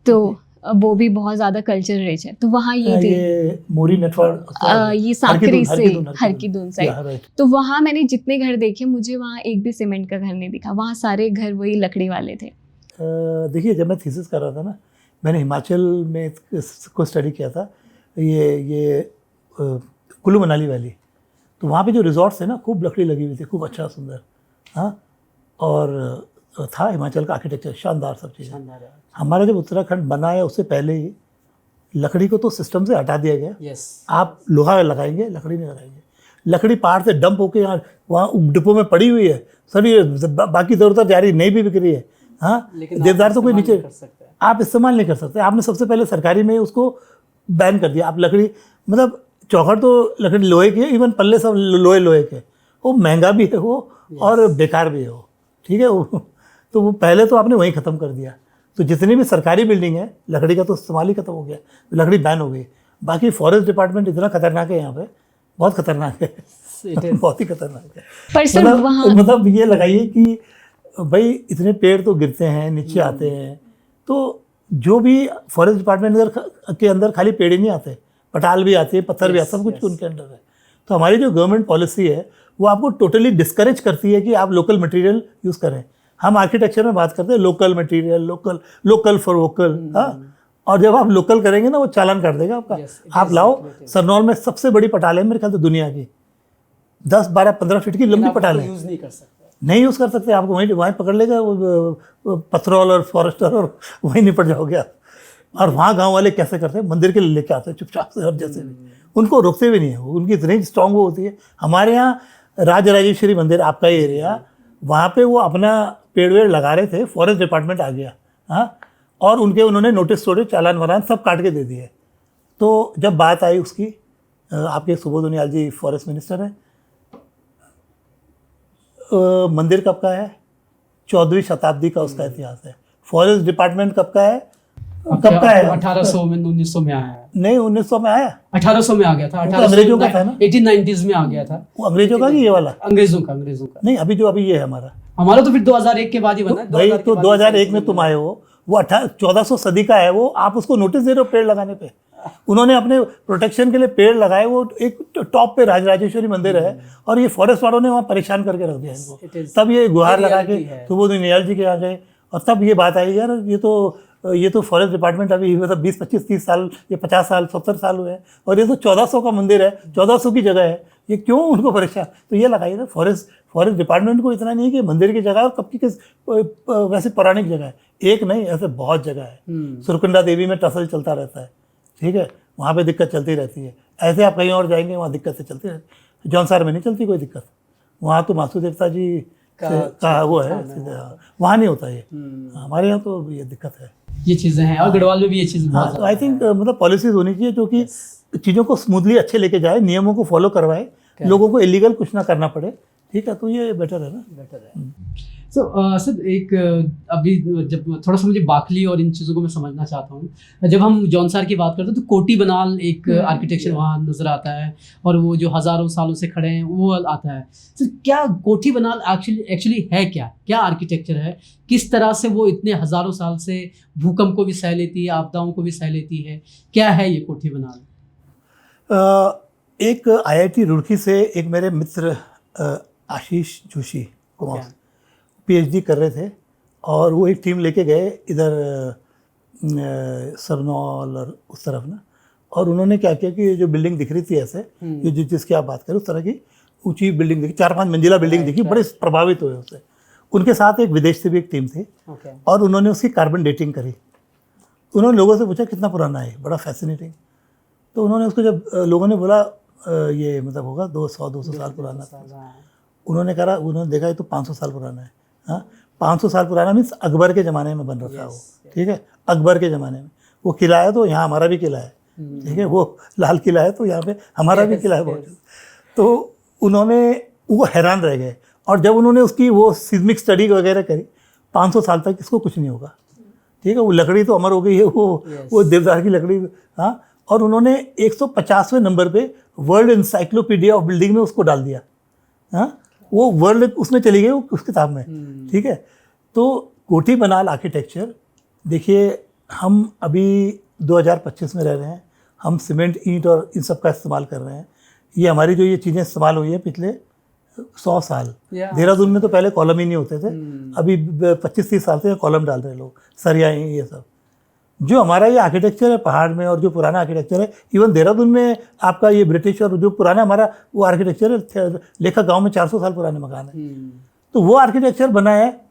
तो वो भी बहुत ज़्यादा कल्चर रिच है, तो वहाँ ये थे ये मोरी नेटवर्क, ये सांकरी से हर की दून या, साइड। राइट। तो वहाँ मैंने जितने घर देखे, मुझे वहाँ एक भी सीमेंट का घर नहीं दिखा, वहाँ सारे घर वही लकड़ी वाले थे। देखिए, जब मैं थीसिस कर रहा था ना, मैंने हिमाचल में को स्टडी किया था, ये कुल्लू मनाली वैली। तो वहाँ पे जो रिजॉर्ट्स थे ना, खूब लकड़ी लगी हुई थी, खूब अच्छा सुंदर, हाँ। और था हिमाचल का आर्किटेक्चर शानदार, सब चीज़ें। हमारा जब उत्तराखंड बना है उससे पहले ही लकड़ी को तो सिस्टम से हटा दिया गया। यस, आप लोहा लगाएंगे, लकड़ी नहीं लगाएंगे। लकड़ी पहाड़ से डंप होके यहाँ वहाँ डिपो में पड़ी हुई है, सर ये बाकी दौर तक जारी नहीं भी बिक रही है, हाँ। देवदार तो कोई नीचे आप इस्तेमाल नहीं कर सकते। आपने सबसे पहले सरकारी में उसको बैन कर दिया। आप लकड़ी, मतलब चौखट तो लकड़ी लोहे की है, इवन पल्ले सब लोहे के, वो महंगा भी है वो, और बेकार भी है वो, ठीक है वो। तो वो पहले तो आपने वहीं ख़त्म कर दिया। तो जितनी भी सरकारी बिल्डिंग है, लकड़ी का तो इस्तेमाल ही खत्म हो गया, लकड़ी बैन हो गई। बाकी फॉरेस्ट डिपार्टमेंट इतना खतरनाक है यहाँ पे, बहुत खतरनाक है, बहुत ही खतरनाक है। पर सर मतलब ये लगाइए कि भाई इतने पेड़ तो गिरते हैं, नीचे आते हैं, तो जो भी फॉरेस्ट डिपार्टमेंट के अंदर खाली पेड़ ही नहीं आते, पटाल भी आते हैं, पत्थर भी आते हैं, सब कुछ उनके अंडर है। तो हमारी जो गवर्नमेंट पॉलिसी है वो आपको टोटली डिस्करेज करती है कि आप लोकल मटेरियल यूज़ करें। हम आर्किटेक्चर में बात करते हैं local material, local for vocal, हाँ। और जब आप लोकल करेंगे ना, वो चालान कर देगा आपका। आप लाओ, सरनौल में सबसे बड़ी पटाल है मेरे ख्याल से दुनिया की, 10, 12, 15 फीट की लंबी पटाल है। यूज़ नहीं कर सकते, नहीं यूज़ कर सकते, आपको वहीं पकड़ लेगा वो पथरौल और फॉरेस्टर, और वहीं निपट जाओगे आप। और वहाँ गांव वाले कैसे करते हैं, मंदिर के लिए लेके आते हैं चुपचाप से, और जैसे भी उनको रोकते भी नहीं है, उनकी इतनी स्ट्रांग वो होती है। हमारे यहाँ राजराजेश्वरी मंदिर, आपका ही एरिया, वहाँ पे वो अपना पेड़ वेड़ लगा रहे थे, फॉरेस्ट डिपार्टमेंट आ गया, हाँ। और उन्होंने नोटिस तोड़े, चालान वालान सब काट के दे दिए। तो जब बात आई उसकी, आपके सुबोध उनियाल जी फॉरेस्ट मिनिस्टर हैं, मंदिर कब का है, 14वीं शताब्दी का उसका इतिहास है। फॉरेस्ट डिपार्टमेंट कब का है, 1800 में, 1900 में आया है। नहीं, 1900 में आया, 1800 में आ गया था, 1800 अंग्रेजों का था ना, 1890s में आ गया था। वो अंग्रेजों का कि ये वाला? अंग्रेजों का नहीं, अभी ये है हमारा तो फिर 2001 के बाद ही बना है। भाई, तो 2001 में तुम आए हो, वो 1400 सदी का है वो, आप उसको नोटिस दे रहे हो पेड़ लगाने पे। उन्होंने अपने प्रोटेक्शन के लिए पेड़ लगाए, वो एक टॉप पे राजराजेश्वरी मंदिर है, और ये फॉरेस्ट वालों ने वहाँ परेशान करके रख दिया इनको। तब ये गुहार लगा के सुबोध उनियाल जी के यहाँ गए, और तब ये बात आई, यार ये तो फॉरेस्ट डिपार्टमेंट अभी मतलब 20, 25, 30 साल, ये 50 साल, 70 साल हुए हैं, और ये तो 1400 का मंदिर है, 1400 की जगह है, ये क्यों उनको परेशान। तो ये लगाइए ना, फॉरेस्ट डिपार्टमेंट को इतना नहीं है कि मंदिर की जगह और कब की किस वैसे पौराणिक जगह है, एक नहीं, ऐसे बहुत जगह है। सुरकुंडा देवी में टसल चलता रहता है, ठीक है, वहाँ पे दिक्कत चलती रहती है। ऐसे आप कहीं और जाएंगे, वहाँ दिक्कतें चलती रहती है। जौनसार में नहीं चलती कोई दिक्कत, वहाँ तो मासू देवता जी का वो है, वहाँ नहीं होता ये। हमारे यहाँ तो ये दिक्कत है, ये चीज़ें हैं, और गढ़वाल में भी ये चीज़ बहुत। तो आई थिंक मतलब पॉलिसीज होनी चाहिए जो कि चीज़ों को स्मूथली अच्छे लेके जाए, नियमों को फॉलो करवाए, लोगों को इलीगल कुछ ना करना पड़े, ठीक है, तो ये बेटर है ना, बेटर है। सर एक अभी जब थोड़ा सा मुझे बाखली और इन चीज़ों को मैं समझना चाहता हूँ, जब हम जौनसार की बात करते हैं तो कोटी बनाल एक आर्किटेक्चर वहाँ नज़र आता है, और वो जो हज़ारों सालों से खड़े हैं वो आता है। सर क्या कोठी बनाल एक्चुअली है, क्या आर्किटेक्चर है, किस तरह से वो इतने हज़ारों साल से भूकंप को भी सह लेती है, आपदाओं को भी सह लेती है, क्या है ये कोठी बनाल? एक IIT रुड़की से एक मेरे मित्र आशीष जोशी कुमार PhD कर रहे थे, और वो एक टीम लेके गए इधर सरनौल और उस तरफ ना, और उन्होंने क्या किया कि ये जो बिल्डिंग दिख रही थी ऐसे, ये जिसकी आप बात करें, उस तरह की ऊंची बिल्डिंग दिखी, 4-5 मंजिला बिल्डिंग दिखी, बड़े प्रभावित हुए उससे। उनके साथ एक विदेश से भी एक टीम थी, और उन्होंने उसकी कार्बन डेटिंग करी। उन्होंने लोगों से पूछा कितना पुराना है, बड़ा फैसिनेटिंग। तो उन्होंने उसको, जब लोगों ने बोला ये मतलब होगा 200 साल पुराना था, उन्होंने देखा ये तो 500 साल पुराना है। हाँ, 500 साल पुराना मीन्स अकबर के ज़माने में बन रखा है वो, ठीक है, अकबर के ज़माने में वो किला है, तो यहाँ हमारा भी किला है, ठीक है, वो लाल किला है, तो यहाँ पे हमारा भी किला है बहुत। तो वो हैरान रह गए, और जब उन्होंने उसकी वो सिस्मिक स्टडी वगैरह करी, 500 साल तक इसको कुछ नहीं होगा, ठीक है, वो लकड़ी तो अमर हो गई है, वो देवदार की लकड़ी, हाँ। और उन्होंने 150वें नंबर पे वर्ल्ड इंसाइक्लोपीडिया ऑफ बिल्डिंग में उसको डाल दिया, हाँ, वो वर्ल्ड उसमें चली गई उस किताब में, ठीक है। तो कोठी बनाल आर्किटेक्चर देखिए, हम अभी 2025 में रह रहे हैं, हम सीमेंट, ईंट और इन सब का इस्तेमाल कर रहे हैं। ये हमारी जो ये चीज़ें इस्तेमाल हुई है पिछले 100 साल। देहरादून में तो पहले कॉलम ही नहीं होते थे, अभी 25-30 साल से कॉलम डाल रहे हैं लोग, सरिया ये सब। जो हमारा ये आर्किटेक्चर है पहाड़ में, और जो पुराना आर्किटेक्चर है, इवन देहरादून में आपका ये ब्रिटिश और जो पुराना हमारा वो आर्किटेक्चर है, लेखा गांव में 400 साल पुराने मकान है, तो वो आर्किटेक्चर बना है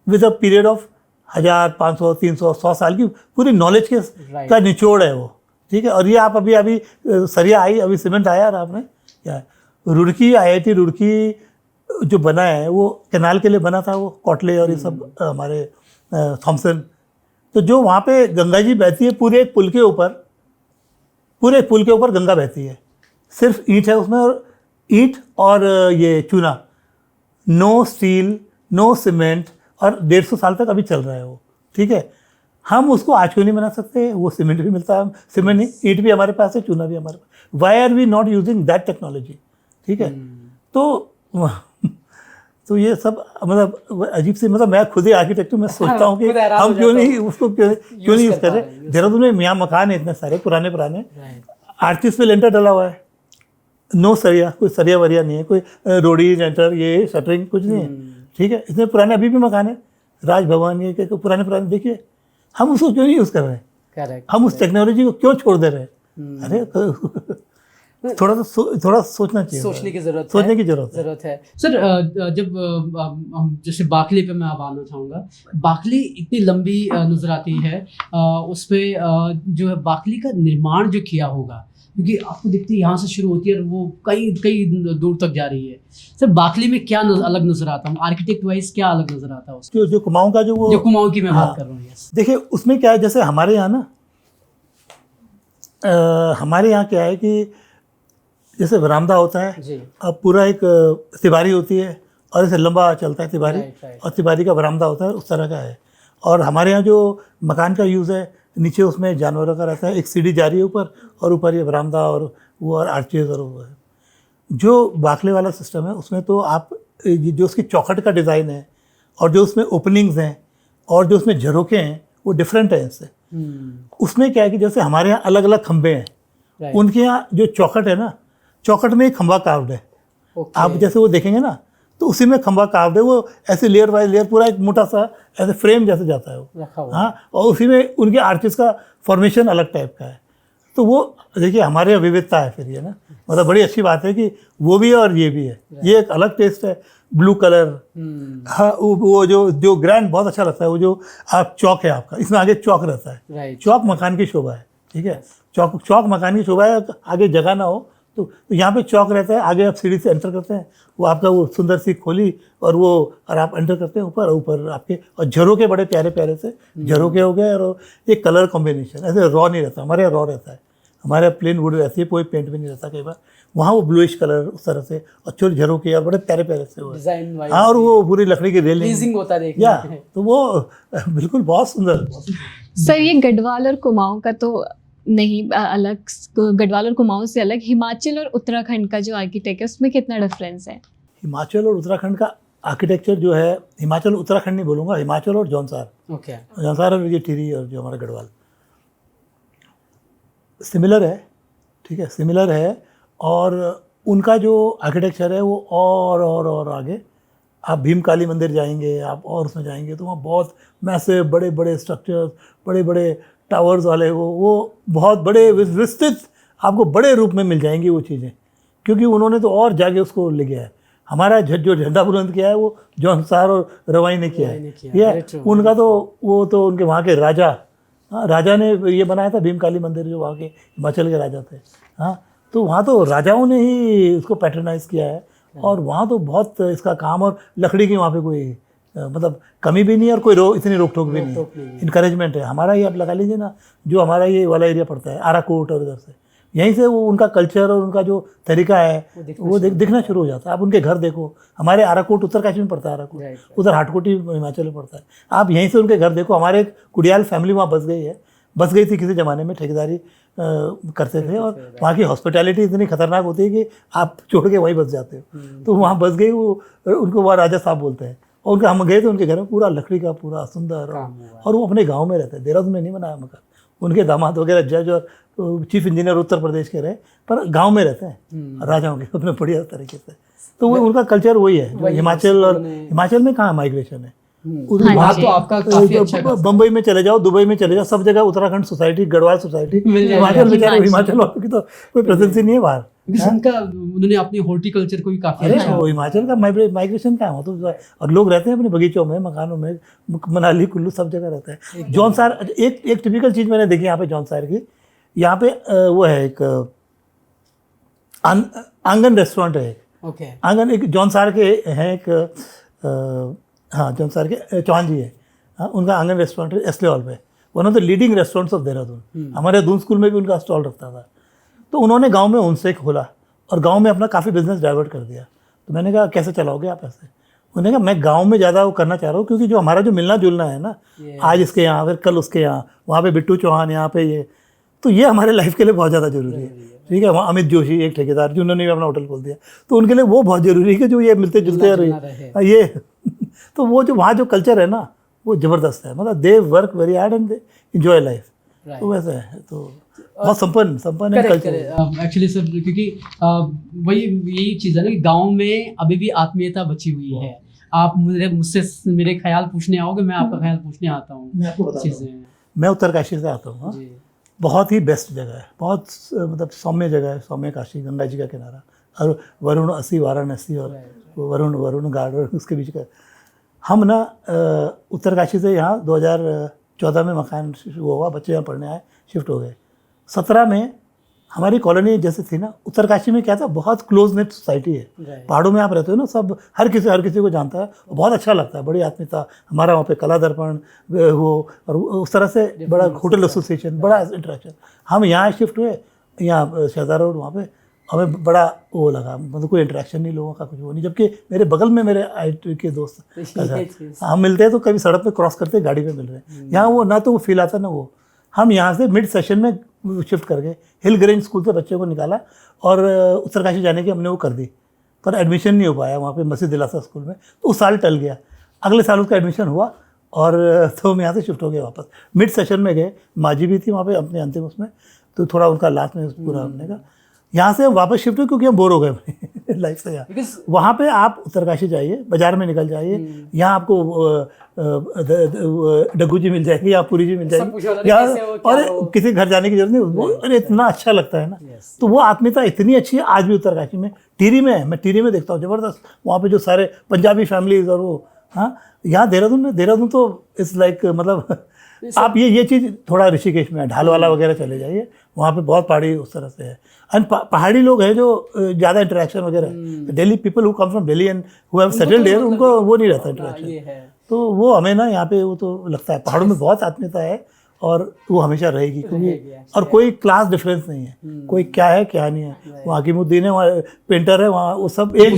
विद अ पीरियड ऑफ 1000, 500, 300, 100 साल की पूरी नॉलेज के का निचोड़ है वो, ठीक है। और ये आप अभी सरिया आई, अभी सीमेंट आया, और आपने क्या रुड़की, IIT रुड़की जो बना है वो कैनाल के लिए बना था, वो कोटले और ये सब हमारे थॉमसन। तो जो वहाँ पे गंगा जी बहती है, पूरे एक पुल के ऊपर गंगा बहती है, सिर्फ ईंट है उसमें, और ईंट और ये चूना, नो स्टील, नो सीमेंट, और 150 साल तक अभी चल रहा है वो, ठीक है। हम उसको आज क्यों नहीं बना सकते? वो सीमेंट भी मिलता है, सीमेंट नहीं, ईंट भी हमारे पास है, चूना भी हमारे पास। Why are we not using that technology, ठीक है। तो ये सब मतलब अजीब सी, मतलब मैं खुद ही आर्किटेक्ट हूँ, मैं सोचता हूँ कि हम क्यों नहीं उसको क्यों नहीं यूज़ कर रहे। देहरादून में यहाँ मकान है इतने सारे पुराने, आर्चिस पे लेंटर डला हुआ है, नो सरिया, कोई सरिया वरिया नहीं है, कोई रोडी लेंटर, ये शटरिंग कुछ नहीं है, ठीक है। इतने पुराने अभी भी मकान है, राजभवन ये पुराने देखिए, हम उसको क्यों नहीं यूज़ कर रहे हैं? करेक्ट। हम उस टेक्नोलॉजी को क्यों छोड़ दे रहे हैं? अरे थोड़ा सोचना चाहिए, सोचने की जरूरत है। सर, जब हम जैसे बाकली पे मैं अब आना चाहूँगा, बाकली इतनी लंबी नजर आती है, उस पे जो है बाकली का निर्माण जो किया होगा, क्योंकि आपको दिखती है यहाँ से शुरू होती है और वो कई दूर तक जा रही है। सर, बाकली में क्या अलग नजर आता है, आर्किटेक्ट वाइज क्या अलग नजर आता है उसको? जो कुमाऊं का जो कुमाऊं की मैं बात कर रहा हूँ। देखिए उसमें क्या है, जैसे हमारे यहाँ ना, हमारे यहाँ क्या है कि जैसे बरामदा होता है, अब पूरा एक तिबारी होती है और ऐसे लंबा चलता है तिबारी, और तिबारी का बरामदा होता है, उस तरह का है। और हमारे यहाँ जो मकान का यूज़ है, नीचे उसमें जानवरों का रहता है, एक सीढ़ी जा रही है ऊपर, और ऊपर ये बरामदा और वो और आर्चेज और वो है। जो बाकले वाला सिस्टम है उसमें तो आप जो उसकी चौखट का डिज़ाइन है, और जो उसमें ओपनिंग्स हैं, और जो उसमें झरोके हैं, वो डिफरेंट है इससे। उसमें क्या है कि जैसे हमारे यहाँ अलग अलग खंबे हैं, उनके यहाँ जो चौखट है ना, चौखट में एक खंबा कार्व्ड है। आप जैसे वो देखेंगे ना, तो उसी में खंबा कार्व्ड है, वो ऐसे लेयर बाय लेयर पूरा एक मोटा सा ऐसे फ्रेम जैसे जाता है वो, हाँ, और उसी में उनके आर्चेस का फॉर्मेशन अलग टाइप का है। तो वो देखिए हमारे यहाँ विविधता है फिर ये ना, मतलब बड़ी अच्छी बात है कि वो भी है और ये भी है, ये एक अलग टेस्ट है। ब्लू कलर, हाँ, वो जो ग्रैंड बहुत अच्छा लगता है, वो जो आप चौक है आपका, इसमें आगे चौक रहता है, चौक मकान की शोभा है, ठीक है। चौक मकान की शोभा है, आगे जगह ना हो तो यहाँ पे चौक रहता है, आगे आप सीढ़ी से एंटर करते हैं, वो आपका वो सुंदर सी खोली, और आप एंटर करते हैं ऊपर आपके, और झरोके बड़े प्यारे प्यारे से झरोके हो गए, और एक कलर कॉम्बिनेशन ऐसे रॉ नहीं रहता, हमारे यहाँ रॉ रहता है, हमारे यहाँ प्लेन वुड रहती है, कोई पेंट भी नहीं रहता कई बार, वहाँ वो ब्लूइश कलर उस तरह से, और छोटे झरोके और बड़े प्यारे प्यारे से वो, हाँ, और वो पूरी लकड़ी की रेलिंग होता है, तो वो बिल्कुल बहुत सुंदर। सर, ये गढ़वाल और कुमाऊं का तो नहीं अलग, गढ़वाल और कुमाऊं से अलग, हिमाचल और उत्तराखंड का जो आर्किटेक्ट है उसमें कितना डिफरेंस है? हिमाचल और उत्तराखंड का आर्किटेक्चर जो है, हिमाचल उत्तराखंड नहीं बोलूँगा, हिमाचल और जौनसार, जौनसार और ये टिहरी और जो हमारा गढ़वाल सिमिलर है, ठीक है, सिमिलर है। और उनका जो आर्किटेक्चर है वो और आगे आप भीमकाली मंदिर जाएंगे आप, और उसमें जाएंगे तो वहाँ बहुत मैसिव बड़े बड़े स्ट्रक्चर्स, बड़े बड़े टावर्स वाले, वो बहुत बड़े विस्तृत आपको बड़े रूप में मिल जाएंगी वो चीज़ें, क्योंकि उन्होंने तो और जाके उसको ले गया है। हमारा जो झंडा बुलंद किया है वो जौनसार और रवाई ने किया है, उनका तो वो तो उनके वहाँ के राजा, हाँ, राजा ने ये बनाया था भीमकाली मंदिर, जो वहाँ के हिमाचल के राजा थे, हाँ, तो वहाँ तो राजाओं ने ही उसको पैटर्नाइज किया है, और वहाँ तो बहुत इसका काम, और लकड़ी की वहाँ पे कोई मतलब कमी भी नहीं है, और कोई इतनी रोक टोक भी नहीं, इनकरेजमेंट है। हमारा ये आप लगा लीजिए ना, जो हमारा ये वाला एरिया पड़ता है आराकोट और इधर से, यहीं से वो उनका कल्चर और उनका जो तरीका है वो दिखना शुरू हो जाता है। आप उनके घर देखो, हमारे आराकोट उत्तरकाशी में पड़ता है, आराकोट उधर हाटकोटी हिमाचल में पड़ता है, आप यहीं से उनके घर देखो। हमारे एक कुडियाल फैमिली वहाँ बस गई थी किसी ज़माने में, ठेकेदारी करते थे, और वहाँ की हॉस्पिटैलिटी इतनी खतरनाक होती है कि आप छोड़ के वहीं बस जाते हो, तो वहाँ बस गई, वो उनको वहाँ राजा साहब बोलते हैं, और उनका हम गए थे उनके घर में, पूरा लकड़ी का पूरा सुंदर, और वो अपने गांव में रहते हैं, देहरादून में नहीं बनाया मकान। उनके दामाद वगैरह जज और चीफ इंजीनियर उत्तर प्रदेश के रहे, पर गांव में रहते हैं राजाओं के अपने बढ़िया तरीके से। तो वो उनका कल्चर वही है जो हिमाचल, और हिमाचल में कहाँ माइग्रेशन है, वहाँ तो आपका काफी अच्छा बम्बई में चले जाओ, दुबई में चले जाओ, सब जगह उत्तराखंड सोसाइटी, गढ़वाल सोसाइटी, हिमाचल बेचारे हिमाचल वालों की तो कोई प्रेजेंस ही नहीं है बाहर। उनका उन्होंने अपनी हॉर्टिकल्चर को भी काफी अरे वो हिमाचल का माइग्रेशन क्या हो, तो और लोग रहते हैं अपने बगीचों में, मकानों में, मनाली कुल्लू सब जगह रहते हैं। जौनसार एक टिपिकल चीज़ मैंने देखी यहाँ पे जौनसार की, यहाँ पे वो है एक आंगन रेस्टोरेंट है, ओके आंगन एक जौनसार के हैं, एक हाँ जौनसार के चौहान जी है, हाँ उनका आंगन रेस्टोरेंट है एसले हॉल पे, one of the leading restaurants of Dehradun. हमारे दून स्कूल में भी उनका स्टॉल रखता था। तो उन्होंने गांव में उनसे खोला और गांव में अपना काफ़ी बिजनेस डाइवर्ट कर दिया। तो मैंने कहा कैसे चलाओगे आप ऐसे? उन्होंने कहा मैं गांव में ज़्यादा वो करना चाह रहा हूँ, क्योंकि जो हमारा जो मिलना जुलना है ना, आज इसके यहाँ फिर कल उसके यहाँ, वहाँ पे बिट्टू चौहान, यहाँ पे ये, तो ये हमारे लाइफ के लिए बहुत ज़्यादा जरूरी है। ठीक है, वहाँ अमित जोशी एक ठेकेदार जिन्होंने भी अपना होटल खोल दिया, तो उनके लिए वो बहुत ज़रूरी है कि जो ये मिलते जुलते रहे ये तो वो जो वहाँ जो कल्चर है ना वो ज़बरदस्त है, मतलब they work very hard and they enjoy life. तो वैसे है, तो बहुत संपन्न है कल्चर एक्चुअली सर, क्योंकि वही यही चीज़ है ना कि गांव में अभी भी आत्मीयता बची हुई है। आप मुझसे मेरे ख्याल पूछने आओगे, मैं आपका ख्याल पूछने आता हूँ। मैं आपको बताता हूँ, मैं उत्तरकाशी से आता हूँ, बहुत ही बेस्ट जगह है, बहुत मतलब सौम्य जगह है, सौम्य काशी, गंगा जी का किनारा, और वरुण अस्सी वाराणसी और वरुण गार्ड उसके बीच का। हम ना उत्तरकाशी से यहाँ 2014 में मकान शुरू हुआ, बच्चे यहाँ पढ़ने आए, शिफ्ट हो गए। 17 में हमारी कॉलोनी जैसे थी ना, उत्तरकाशी में क्या था, बहुत क्लोज नेट सोसाइटी है, पहाड़ों में आप रहते हो ना, सब हर किसी को जानता है, बहुत अच्छा लगता है, बड़ी आत्मीयता। हमारा वहाँ पे कला दर्पण वो, और उस तरह से बड़ा होटल एसोसिएशन, बड़ा इंटरेक्शन। हम यहाँ शिफ्ट हुए, यहाँ शहजादा रोड, वहाँ पे हमें बड़ा वो लगा, मतलब कोई इंटरेक्शन नहीं, लोगों का कुछ वो नहीं, जबकि मेरे बगल में मेरे IT के दोस्त हम मिलते हैं तो कभी सड़क पे क्रॉस करते गाड़ी पे मिल रहे हैं। यहाँ वो ना तो वो फील आता ना वो। हम यहाँ से मिड सेशन में शिफ्ट कर गए, हिल ग्रेंज स्कूल से बच्चे को निकाला और उत्तरकाशी जाने की हमने वो कर दी, पर एडमिशन नहीं हो पाया वहाँ पे मस्जिद दिलासा स्कूल में, तो उस साल टल गया। अगले साल उसका एडमिशन हुआ और तो हम यहाँ से शिफ्ट हो गए वापस। मिड सेशन में गए, माँ जी भी थी वहाँ पे अपने अंतिम उसमें, तो थोड़ा उनका लास्ट में पूरा हमने का यहाँ से हम वापस शिफ्ट हुए, क्योंकि हम बोर हो गए अपनी लाइफ से। यहाँ वहाँ पे आप उत्तरकाशी जाइए, बाजार में निकल जाइए, यहाँ आपको डग्गू जी मिल जाएगी, या पूरी जी मिल जाएगी, या और किसी घर जाने की जरूरत नहीं, वो अरे इतना अच्छा लगता है ना। तो वो आत्मीयता इतनी अच्छी है आज भी उत्तरकाशी में। टिहरी में मैं टिहरी में देखता हूँ ज़बरदस्त, वहाँ पे जो सारे पंजाबी फैमिलीज और वो, हाँ यहाँ देहरादून तो इट्स लाइक, मतलब आप ये चीज़ थोड़ा ऋषिकेश में, ढालवाला वगैरह चले जाइए, वहाँ पे बहुत पहाड़ी उस तरह से है। एंड पहाड़ी लोग हैं जो ज़्यादा इंटरेक्शन वगैरह, Delhi people who come from Delhi and who have settled here, उनको वो नहीं रहता इंटरेक्शन। तो वो हमें ना यहाँ पे वो तो लगता है पहाड़ों में बहुत आत्मीयता है, और वो हमेशा रहेगी, क्योंकि और कोई क्लास डिफरेंस नहीं है, कोई क्या है क्या नहीं है। वहाँ हकीमुद्दीन है, वहाँ पेंटर है, वहाँ वो सब एक,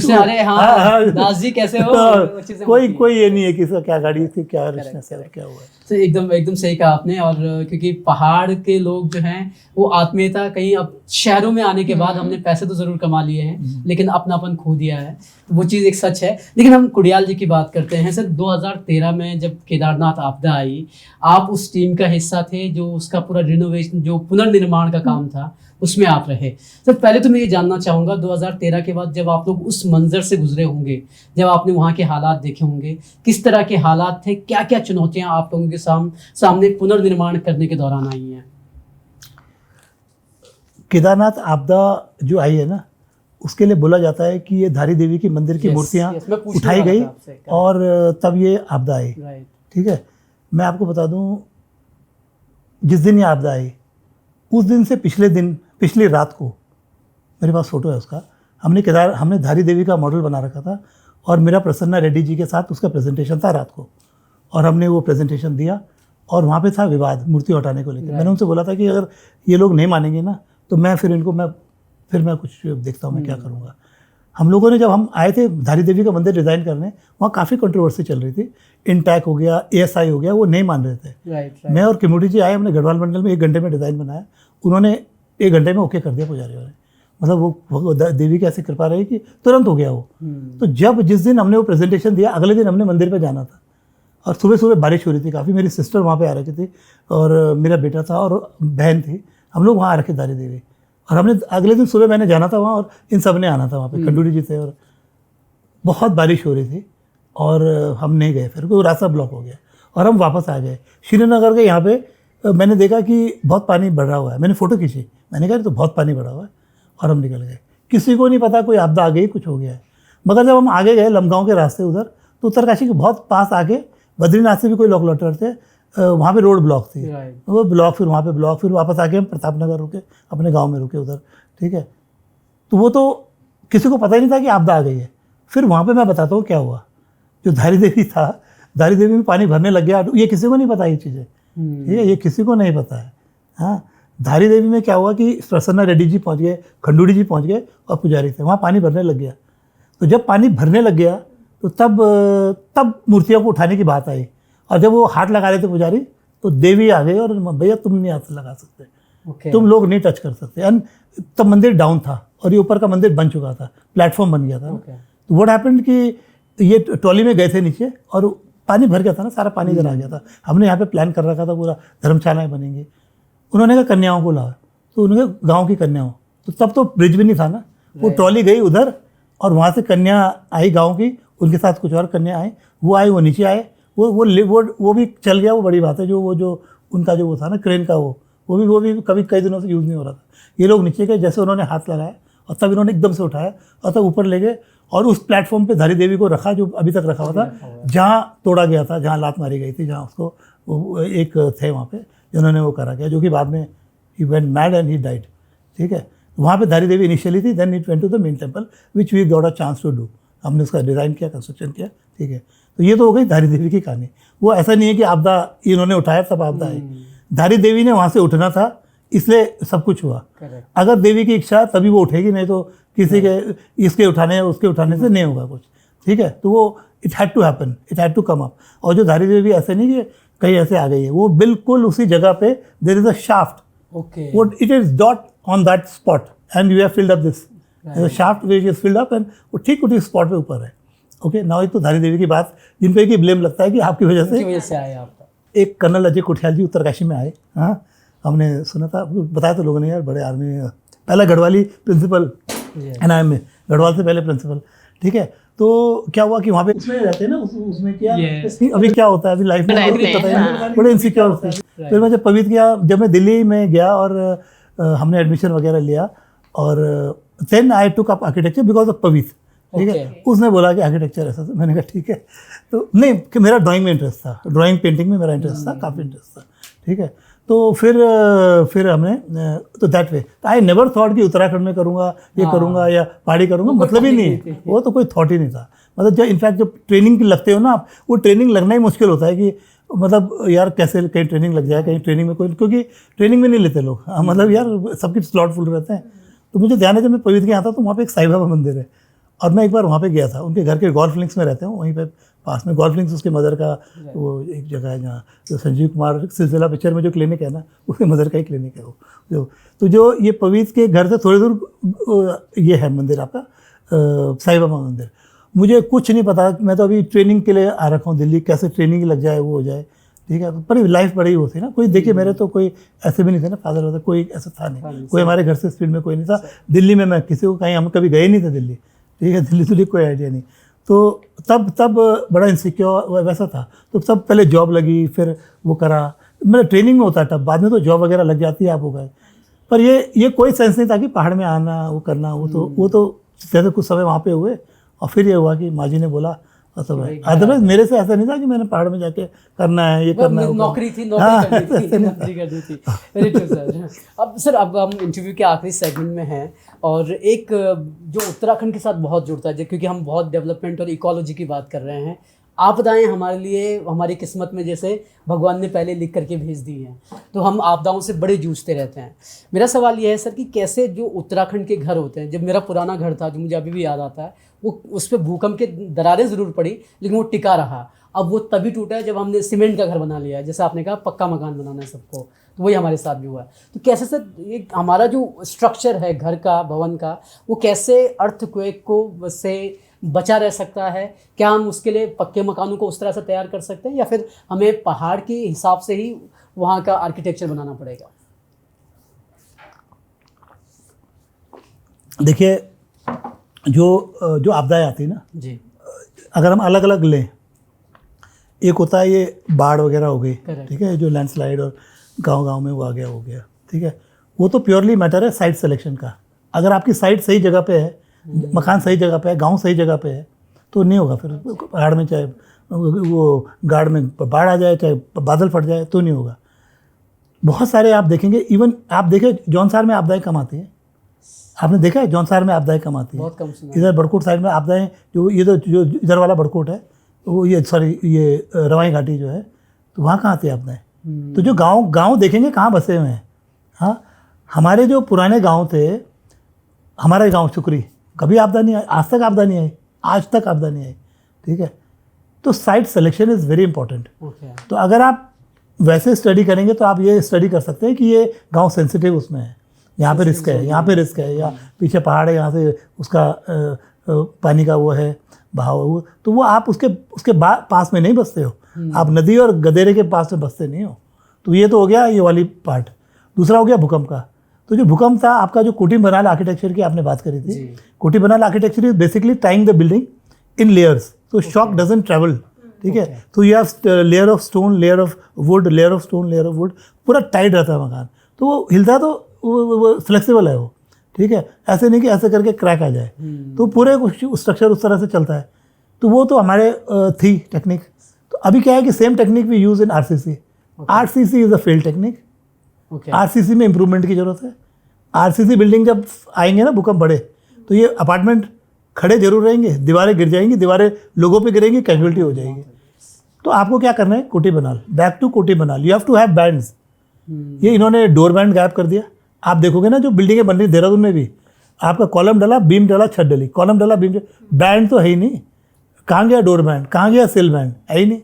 दास जी कैसे हो, कोई ये नहीं है कि इसका क्या गाड़ी थी, क्या रिश्ते से, और क्या हुआ है। तो एकदम सही कहा आपने। और क्योंकि पहाड़ के लोग जो हैं वो आत्मीयता कहीं, अब शहरों में आने के बाद हमने पैसे तो ज़रूर कमा लिए हैं, लेकिन अपनापन खो दिया है, वो चीज़ एक सच है। लेकिन हम कुडियाल जी की बात करते हैं सर। 2013 में जब केदारनाथ आपदा आई, आप उस टीम का हिस्सा थे जो उसका पूरा रिनोवेशन, जो पुनर्निर्माण का काम था, उसमें आप रहे। सर पहले तो मैं ये जानना चाहूँगा, 2013 के बाद जब आप लोग उस मंजर से गुजरे होंगे, जब आपने वहाँ के हालात देखे होंगे, किस तरह के हालात थे, क्या क्या चुनौतियाँ आप लोगों के सामने पुनर्निर्माण करने के दौरान आई हैं? केदारनाथ आपदा जो आई है ना, उसके लिए बोला जाता है कि ये धारी देवी की मंदिर की मूर्तियाँ उठाई गई और तब ये आपदा आई। ठीक है, मैं आपको बता दूं, जिस दिन ये आपदा आई उस दिन से पिछली रात को, मेरे पास फ़ोटो है उसका, हमने धारी देवी का मॉडल बना रखा था, और मेरा प्रसन्ना रेड्डी जी के साथ उसका प्रेजेंटेशन था रात को, और हमने वो प्रेजेंटेशन दिया, और वहाँ पे था विवाद मूर्ति हटाने को लेकर। मैंने उनसे बोला था कि अगर ये लोग नहीं मानेंगे ना, तो मैं कुछ देखता हूँ मैं क्या करूँगा। हम लोगों ने, जब हम आए थे धारी देवी का मंदिर डिज़ाइन करने, वहाँ काफ़ी कंट्रोवर्सी चल रही थी, इंटैक हो गया, ASI हो गया, वो नहीं मान रहे थे। मैं और किमुडी जी आए, हमने गढ़वाल मंडल में 1 घंटे में डिज़ाइन बनाया, उन्होंने 1 घंटे में ओके कर दिया पुजारी ने। मतलब वो देवी की ऐसी कृपा रही कि तुरंत हो गया वो। तो जिस दिन हमने वो प्रेजेंटेशन दिया, अगले दिन हमने मंदिर पे जाना था और सुबह सुबह बारिश हो रही थी काफ़ी। मेरी सिस्टर वहाँ पे आ रखी थी और मेरा बेटा था और बहन थी। हम लोग वहाँ आ रखे धारी देवी, और हमने अगले दिन सुबह मैंने जाना था वहाँ और इन सब ने आना था वहाँ पे। खंडूरी जी थे और बहुत बारिश हो रही थी और हम नहीं गए, फिर कोई रास्ता ब्लॉक हो गया और हम वापस आ गए। श्रीनगर के यहाँ पे मैंने देखा कि बहुत पानी बढ़ रहा हुआ है, मैंने फ़ोटो खींची, मैंने कहा तो बहुत पानी बढ़ा हुआ है, और हम निकल गए। किसी को नहीं पता कोई आपदा आ गई, कुछ हो गया है। मगर जब हम आगे गए लमगांव के रास्ते उधर, तो उत्तरकाशी के बहुत पास आके बद्रीनाथ से भी कोई लोग लौट रहे थे, वहाँ पे रोड ब्लॉक थी। वो ब्लॉक, फिर वहाँ पे ब्लॉक, फिर वापस आके हम प्रतापनगर रुके, अपने गांव में रुके उधर, ठीक है। तो वो तो किसी को पता ही नहीं था कि आपदा आ गई है। फिर वहाँ पे मैं बताता हूँ क्या हुआ। जो धारी देवी था, धारी देवी में पानी भरने लग गया, ये किसी को नहीं पता ये चीज़ें, ठीक है, ये किसी को नहीं पता है। हाँ, धारी देवी में क्या हुआ कि प्रसन्ना रेड्डी जी पहुँच गए, खंडूरी जी पहुँच गए और पुजारी थे, वहाँ पानी भरने लग गया। तो जब पानी भरने लग गया तो तब मूर्तियों को उठाने की बात आई, और जब वो हाथ लगा रहे थे पुजारी, तो देवी आ गई और भैया तुम नहीं हाथ लगा सकते, तुम लोग नहीं टच कर सकते। एंड तब मंदिर डाउन था और ये ऊपर का मंदिर बन चुका था, प्लेटफॉर्म बन गया था। तो व्हाट हैपेंड कि ये ट्रॉली में गए थे नीचे और पानी भर गया था ना, सारा पानी इधर आ गया था। हमने यहाँ पे प्लान कर रखा था पूरा धर्मशालाएँ बनेंगी। उन्होंने कहा कन्याओं को लाओ, तो उन्होंने कहा गाँव की कन्याओं, तो तब तो ब्रिज भी नहीं था ना, वो ट्रॉली गई उधर और वहाँ से कन्या आई गाँव की, उनके साथ कुछ और कन्या आई, वो आई, वो नीचे आए, वो भी चल गया, वो बड़ी बात है। जो उनका जो वो था ना क्रेन का, वो भी कभी कई दिनों से यूज़ नहीं हो रहा था। ये लोग नीचे गए, जैसे उन्होंने हाथ लगाया और तब इन्होंने एकदम से उठाया और तब ऊपर ले गए और उस प्लेटफॉर्म पे धारी देवी को रखा, जो अभी तक रखा हुआ था, जहाँ तोड़ा गया था, जहाँ लात मारी गई थी, जहाँ उसको एक थे वहाँ पे जिन्होंने वो करा गया, जो कि बाद में he went mad and he died, ठीक है। वहाँ पे धारी देवी इनिशियली थी, then it went to the main temple which we got a chance to do. हमने उसका डिज़ाइन किया, कंस्ट्रक्शन किया, ठीक है। तो ये तो हो गई धारी देवी की कहानी। वो ऐसा नहीं है कि आपदा इन्होंने उठाया तब आपदा आई, धारी देवी ने वहाँ से उठना था, इसलिए सब कुछ हुआ। अगर देवी की इच्छा तभी वो उठेगी, नहीं तो किसी के इसके उठाने या उसके उठाने से नहीं होगा कुछ, ठीक है। तो वो it had to happen, it had to come up. और जो धारी देवी ऐसे नहीं कि कहीं ऐसे आ गई है, वो बिल्कुल उसी जगह पे देयर इज अ शाफ्ट, वो it is dot on that spot and you have filled up this shaft which is filled up, and वो ठीक उसी स्पॉट पे ऊपर है। ओके, नाउ तो धारी देवी की बात जिन पे कि ब्लेम लगता है कि आपकी वजह से आए आपका। एक कर्नल अजय कुठियाल जी उत्तरकाशी में आए। हाँ, हमने सुना था, बताया तो लोगों ने यार, बड़े आर्मी, पहला गढ़वाली प्रिंसिपल एनआईएम में, गढ़वाल से पहले प्रिंसिपल, ठीक है। तो क्या हुआ कि वहाँ पे उसमें रहते हैं ना, उसमें क्या अभी क्या होता है, अभी लाइफ में पता ही नहीं, बड़े इनसिक्योर थे। फिर मैं जब पवित्र किया, जब मैं दिल्ली में गया और हमने एडमिशन वगैरह लिया, और then I took up architecture because of Pavitra, ठीक है। उसने बोला कि आर्किटेक्चर ऐसा, मैंने कहा ठीक है। तो नहीं कि मेरा ड्राइंग में इंटरेस्ट था, ड्राइंग पेंटिंग में मेरा इंटरेस्ट था, काफ़ी इंटरेस्ट था, ठीक है। तो फिर हमने तो that way I never thought कि उत्तराखंड में करूँगा, ये करूँगा या पहाड़ी करूँगा, मतलब ही नहीं, वो तो कोई थॉट ही नहीं था। मतलब जब इनफैक्ट जब ट्रेनिंग लगते हो ना आप, वो ट्रेनिंग लगना ही मुश्किल होता है कि मतलब यार कैसे कहीं ट्रेनिंग लग जाए, कहीं ट्रेनिंग में कोई, क्योंकि ट्रेनिंग में नहीं लेते लोग। मतलब यार सबके स्लॉट फुल रहते हैं। तो मुझे ध्यान है जब मैं पवित्र के आता तो वहाँ पे एक साईं बाबा मंदिर है, और मैं एक बार वहाँ पे गया था, उनके घर के गोल्फ लिंक्स में रहते हैं, वहीं पे पास में गोल्फ लिंक्स, उसके मदर का वो एक जगह है जहाँ जो संजीव कुमार सिलसिला पिक्चर में जो क्लिनिक है ना, उसके मदर का ही क्लिनिक है वो। तो जो ये पवित्र के घर से थोड़ी दूर ये है मंदिर आपका साईं बाबा मंदिर। मुझे कुछ नहीं पता, मैं तो अभी ट्रेनिंग के लिए आ रखा हूँ दिल्ली, कैसे ट्रेनिंग लग जाए वो हो जाए, ठीक है। पर लाइफ बड़ी वो थी ना, कोई देखिए मेरे तो कोई ऐसे भी नहीं थे ना, फादर वादर कोई ऐसा था नहीं, कोई हमारे घर से इस फील्ड में कोई नहीं था। दिल्ली में मैं किसी को कहीं, हम कभी गए नहीं थे दिल्ली, ठीक है, दिल्ली कोई आइडिया नहीं। तो तब बड़ा इनसिक्योर वैसा था। तो तब पहले जॉब लगी, फिर वो करा, मतलब ट्रेनिंग में होता तब, बाद में तो जॉब वगैरह लग जाती है, आप हो गए। पर ये कोई सेंस नहीं था कि पहाड़ में आना, वो करना, वो तो जैसे कुछ समय वहाँ पे हुए, और फिर ये हुआ कि माँ जी ने बोला, अदरवाइज मेरे से ऐसा नहीं था कि मैंने पहाड़ में जाके करना है, ये करना है, नौकरी थी, नौकरी करनी थी। Very true sir. अब सर, अब हम इंटरव्यू के आखिरी सेगमेंट में हैं, और एक जो उत्तराखंड के साथ बहुत जुड़ता है, क्योंकि हम बहुत डेवलपमेंट और इकोलॉजी की बात कर रहे हैं। आपदाएं हमारे लिए, हमारी किस्मत में जैसे भगवान ने पहले लिख करके भेज दी हैं, तो हम आपदाओं से बड़े जूझते रहते हैं। मेरा सवाल यह है सर कि कैसे जो उत्तराखंड के घर होते हैं, जब मेरा पुराना घर था जो मुझे अभी भी याद आता है, वो उस पर भूकंप के दरारें ज़रूर पड़ी लेकिन वो टिका रहा, अब वो तभी टूटा है जब हमने सीमेंट का घर बना लिया है, जैसे आपने कहा पक्का मकान बनाना है सबको, तो वही हमारे साथ भी हुआ है। तो कैसे सर ये हमारा जो स्ट्रक्चर है घर का, भवन का, वो कैसे अर्थक्वेक को से बचा रह सकता है? क्या हम उसके लिए पक्के मकानों को उस तरह से तैयार कर सकते हैं, या फिर हमें पहाड़ के हिसाब से ही वहाँ का आर्किटेक्चर बनाना पड़ेगा? देखिए, जो आपदाएं आती है ना जी, अगर हम अलग अलग लें, एक होता है ये बाढ़ वगैरह हो गई, Correct. ठीक है, जो लैंडस्लाइड और गांव-गांव में वो आ गया हो गया, ठीक है, वो तो प्योरली मैटर है साइट सिलेक्शन का। अगर आपकी साइट सही जगह पे है, मकान सही जगह पे है, गांव सही जगह पे है, तो नहीं होगा। फिर पहाड़ में चाहे वो गाड़ में बाढ़ आ जाए, चाहे बादल फट जाए, तो नहीं होगा। बहुत सारे आप देखेंगे, इवन आप देखें जौनसार में आपदाएं कम आती हैं। आपने देखा है जौनसार में आपदाएं कम आती हैं? बहुत कम सुना। इधर बड़कोट साइड में आपदाएं, जो जो इधर वाला बड़कोट है, वो ये रवाई घाटी जो है, तो वहाँ कहाँ आती है आपदाएं? तो जो गांव देखेंगे कहाँ बसे हुए हैं। हाँ, हमारे जो पुराने गांव थे, हमारा गांव चुकरी, कभी आपदा नहीं आई, आज तक आपदा नहीं आई, आज तक आपदा नहीं आई, ठीक है। तो site selection is very important. तो अगर आप वैसे स्टडी करेंगे तो आप ये स्टडी कर सकते हैं कि ये गांव सेंसिटिव उसमें है, यहाँ पे रिस्क है, यहाँ पे रिस्क है, या पीछे पहाड़ है, यहाँ से उसका पानी का वो है बहाव, वो तो वो आप उसके पास में नहीं बसते हो, आप नदी और गदेरे के पास में बसते नहीं हो। तो ये तो हो गया ये वाली पार्ट। दूसरा हो गया भूकंप का। तो जो भूकंप था आपका, जो कोटी बनाल आर्किटेक्चर की आपने बात करी थी, कोटी बनाल architecture is basically tying the building in layers, तो शॉक डजंट ट्रेवल, ठीक है। तो you have layer of stone, layer of would, layer of stone, layer of would, पूरा टाइट रहता है मकान। तो वो हिलता तो वो फ्लेक्सिबल है वो, ठीक है, ऐसे नहीं कि ऐसे करके क्रैक आ जाए। तो पूरे स्ट्रक्चर उस तरह से चलता है। तो वो तो हमारे थी टेक्निक। तो अभी क्या है कि same technique we use in RCC. RCC is a failed technique. RCC में इम्प्रूवमेंट की जरूरत है। आरसीसी बिल्डिंग जब आएंगे ना भूकंप बड़े, तो ये अपार्टमेंट खड़े जरूर रहेंगे, दीवारें गिर जाएंगी, दीवारें लोगों पे गिरेंगी, कैजुअलिटी हो जाएगी। तो आपको क्या करना है, कोटी बनाल, back to Koti Banal, you have to have bands. ये इन्होंने डोर बैंड गायब कर दिया। आप देखोगे ना जो बिल्डिंगें बन रही देहरादून में भी, आपका कॉलम डला, बीम डला, छत डली, कॉलम डला, बीम, बैंड तो है ही नहीं। कहाँ गया डोर बैंड, कहाँ गया सिल बैंड, है ही नहीं,